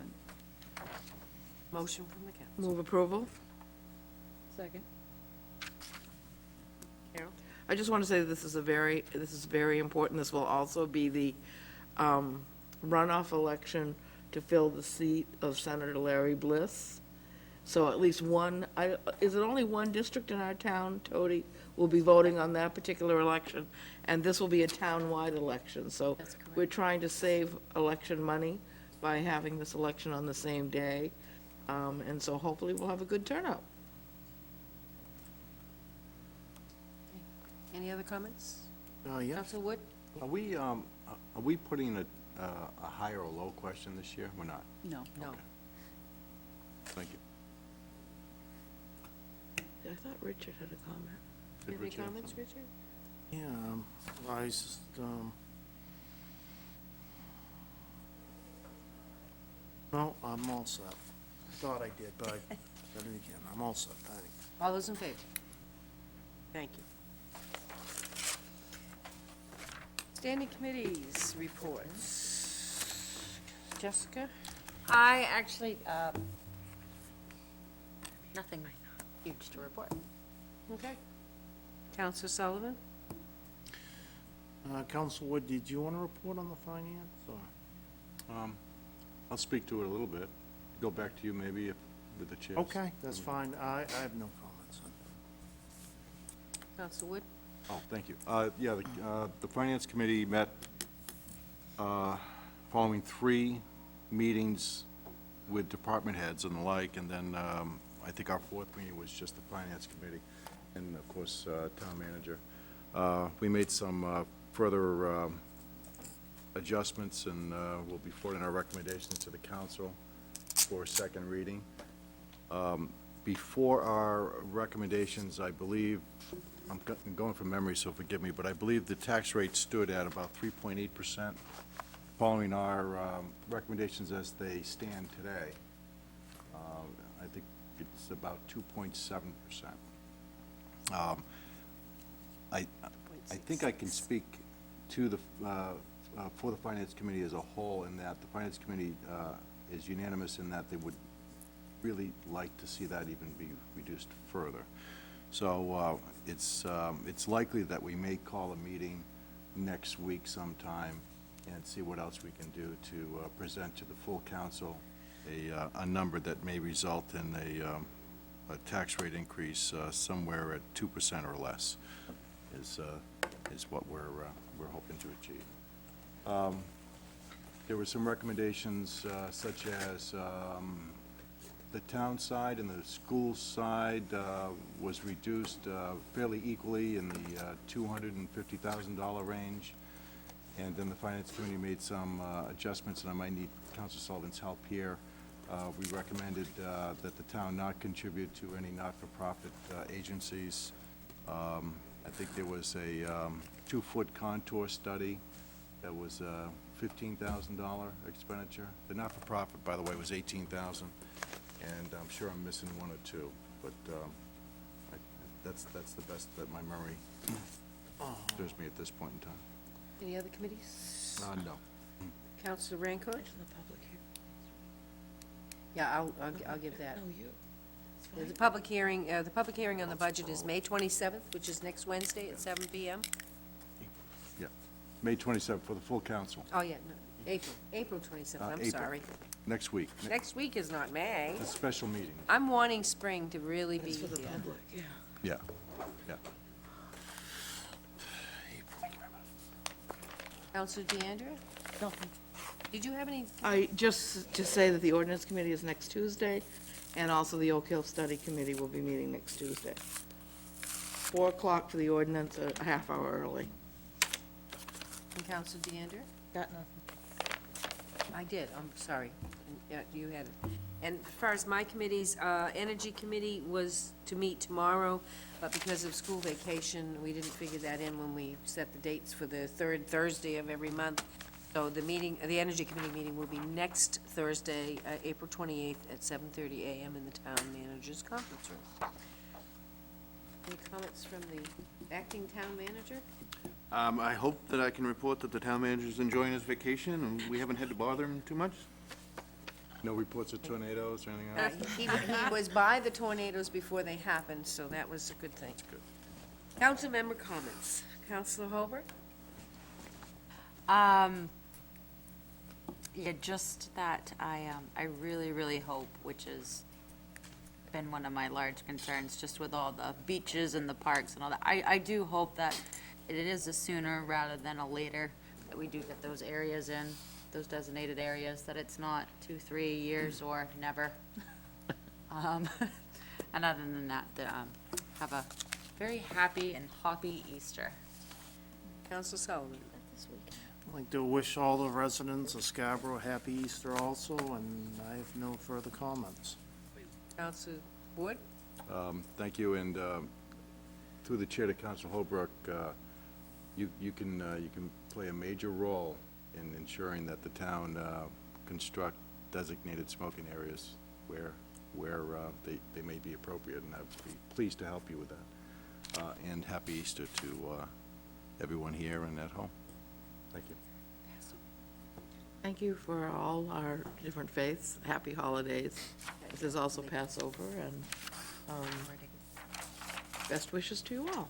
Motion from the council. Move approval. Second. Carol? I just want to say that this is very important. This will also be the runoff election to fill the seat of Senator Larry Bliss. So at least one, is it only one district in our town, Tody, will be voting on that particular election? And this will be a town-wide election. So we're trying to save election money by having this election on the same day. And so hopefully we'll have a good turnout. Any other comments? Yes. Council Wood? Are we putting a high or low question this year? We're not? No. No. Thank you. I thought Richard had a comment. Do you have any comments, Richard? Yeah, I just, no, I'm all set. I thought I did, but I said it again. I'm all set, thanks. All those in favor? Thank you. Standing committees, reports. Jessica? I actually, nothing huge to report. Okay. Counselor Sullivan? Council Wood, did you want to report on the finance, or? I'll speak to it a little bit. Go back to you maybe with the chairs. Okay, that's fine. I have no comments. Counselor Wood? Oh, thank you. Yeah, the Finance Committee met following 3 meetings with department heads and the like, and then I think our 4th meeting was just the Finance Committee, and of course, Town Manager. We made some further adjustments, and we'll be forwarding our recommendations to the council for a second reading. Before our recommendations, I believe, I'm going from memory, so forgive me, but I believe the tax rate stood at about 3.8%. Following our recommendations as they stand today, I think it's about 2.7%. I think I can speak to the, for the Finance Committee as a whole, in that the Finance Committee is unanimous in that they would really like to see that even be reduced further. So it's likely that we may call a meeting next week sometime and see what else we can do to present to the full council a number that may result in a tax rate increase somewhere at 2% or less is what we're hoping to achieve. There were some recommendations such as the town side and the school side was reduced fairly equally in the $250,000 range. And then the Finance Committee made some adjustments, and I might need Councilor Sullivan's help here. We recommended that the town not contribute to any not-for-profit agencies. I think there was a 2-foot contour study that was a $15,000 expenditure. The not-for-profit, by the way, was $18,000, and I'm sure I'm missing 1 or 2, but that's the best that my memory serves me at this point in time. Any other committees? No. Counselor Rancourt? Yeah, I'll give that. The public hearing on the budget is May 27th, which is next Wednesday at 7 PM. Yeah, May 27th for the full council. Oh, yeah, no. April 27th, I'm April. sorry. Next week. Next week is not May. It's a special meeting. I'm wanting spring to really be here. Yeah, yeah. Counselor DeAndrea? Nothing. Did you have any? Just to say that the ordinance committee is next Tuesday, and also the Oak Hill Study Committee will be meeting next Tuesday. 4 o'clock for the ordinance, a half hour early. And Counselor DeAndrea? Got nothing. I did, I'm sorry. Yeah, you had it. And as far as my committees, Energy Committee was to meet tomorrow, but because of school vacation, we didn't figure that in when we set the dates for the third Thursday of every month. So the meeting, the Energy Committee meeting will be next Thursday, April 28th at 7:30 a.m. in the Town Manager's Conference Room. Any comments from the acting town manager? I hope that I can report that the town manager's enjoying his vacation, and we haven't had to bother him too much. No reports of tornadoes or anything else? He was by the tornadoes before they happened, so that was a good thing. Good. Council member comments. Councilor Holbert? Yeah, just that I really, really hope, which has been one of my large concerns, just with all the beaches and the parks and all that. I do hope that it is a sooner rather than a later, that we do get those areas in, those designated areas, that it's not 2-3 years or never. And other than that, have a very happy and hoppy Easter. Councilor Sullivan? I'd like to wish all the residents of Scarborough happy Easter also, and I have no further comments. Councilor Wood? Thank you, and through the chair to Council Holbrook, you can play a major role in ensuring that the town construct designated smoking areas where they may be appropriate, and I'd be pleased to help you with that. And happy Easter to everyone here and at home. Thank you. Thank you for all our different faiths. Happy holidays. This is also Passover, and best wishes to you all.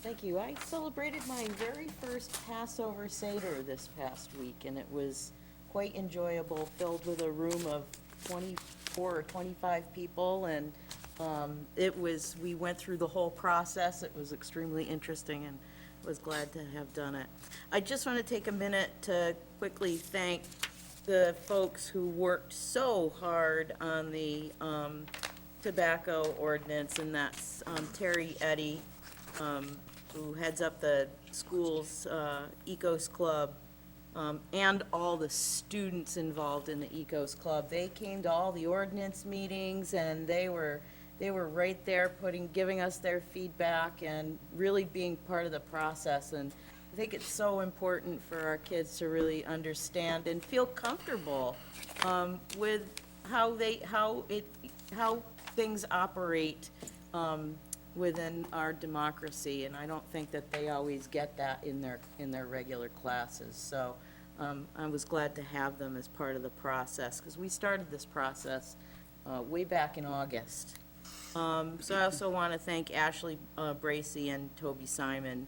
Thank you. I celebrated my very first Passover Seder this past week, and it was quite enjoyable, filled with a room of 24 or 25 people, and we went through the whole process. It was extremely interesting, and was glad to have done it. I just want to take a minute to quickly thank the folks who worked so hard on the tobacco ordinance, and that's Terry Eddy, who heads up the school's Ecos Club, and all the students involved in the Ecos Club. They came to all the ordinance meetings, and they were right there giving us their feedback and really being part of the process. And I think it's so important for our kids to really understand and feel comfortable with how things operate within our democracy. And I don't think that they always get that in their regular classes. So I was glad to have them as part of the process, because we started this process way back in August. So I also want to thank Ashley Bracy and Toby Simon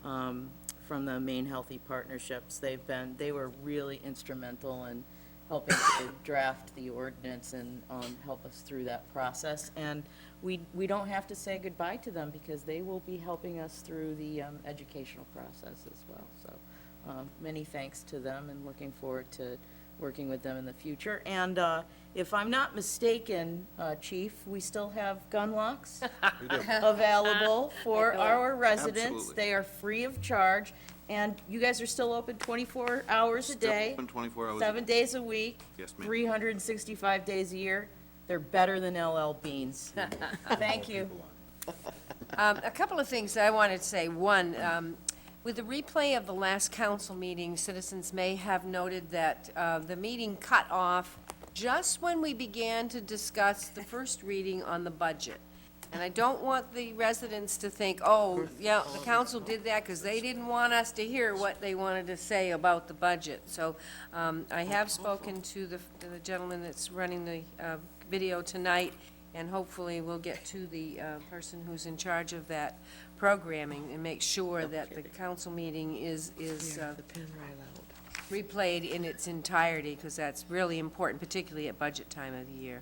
from the Maine Healthy Partnerships. They were really instrumental in helping to draft the ordinance and help us through that process. And we don't have to say goodbye to them, because they will be helping us through the educational process as well. So many thanks to them, and looking forward to working with them in the future. And if I'm not mistaken, Chief, we still have gun locks available for our residents. Absolutely. They are free of charge, and you guys are still open 24 hours a Still day, open 24 hours a 7 day. days a week, Yes, ma'am. 365 days a year. They're better than LL Beans. Thank you. A couple of things that I wanted to say. One, with the replay of the last council meeting, citizens may have noted that the meeting cut off just when we began to discuss the first reading on the budget. And I don't want the residents to think, oh, yeah, the council did that because they didn't want us to hear what they wanted to say about the budget. So I have spoken to the gentleman that's running the video tonight, and hopefully we'll get to the person who's in charge of that programming and make sure that the council meeting is replayed in its entirety, because that's really important, particularly at budget time of the year.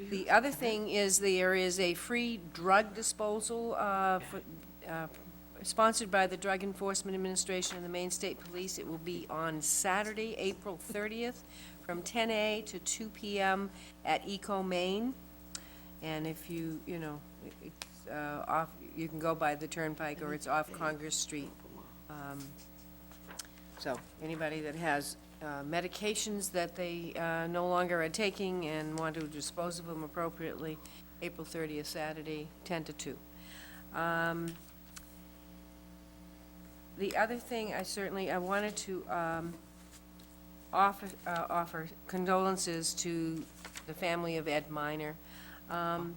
The other thing is there is a free drug disposal sponsored by the Drug Enforcement Administration and the Maine State Police. It will be on Saturday, April 30th, from 10 a to 2 p.m. at Eco Maine. And if you it's off, you can go by the Turnpike, or it's off Congress Street. So anybody that has medications that they no longer are taking and want to dispose of them appropriately, April 30th, Saturday, 10 to 2. The other thing I wanted to offer condolences to the family of Ed Minor. And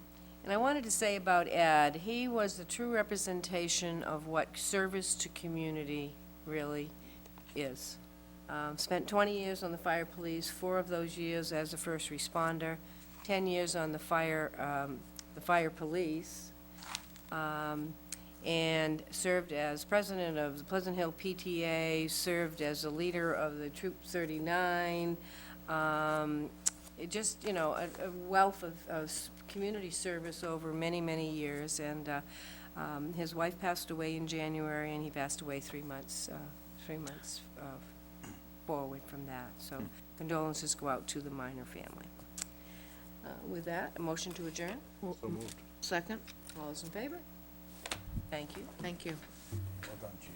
I wanted to say about Ed, he was the true representation of what service to community really is. Spent 20 years on the fire police, 4 of those years as a first responder, 10 years on the fire police, and served as president of the Pleasant Hill PTA, served as a leader of the Troop 39, just, a wealth of community service over many, many years. And his wife passed away in January, and he passed away 3 months forward from that. So condolences go out to the Minor family. With that, a motion to adjourn? So moved. Second? All those in favor? Thank you. Thank you. Well done, Chief.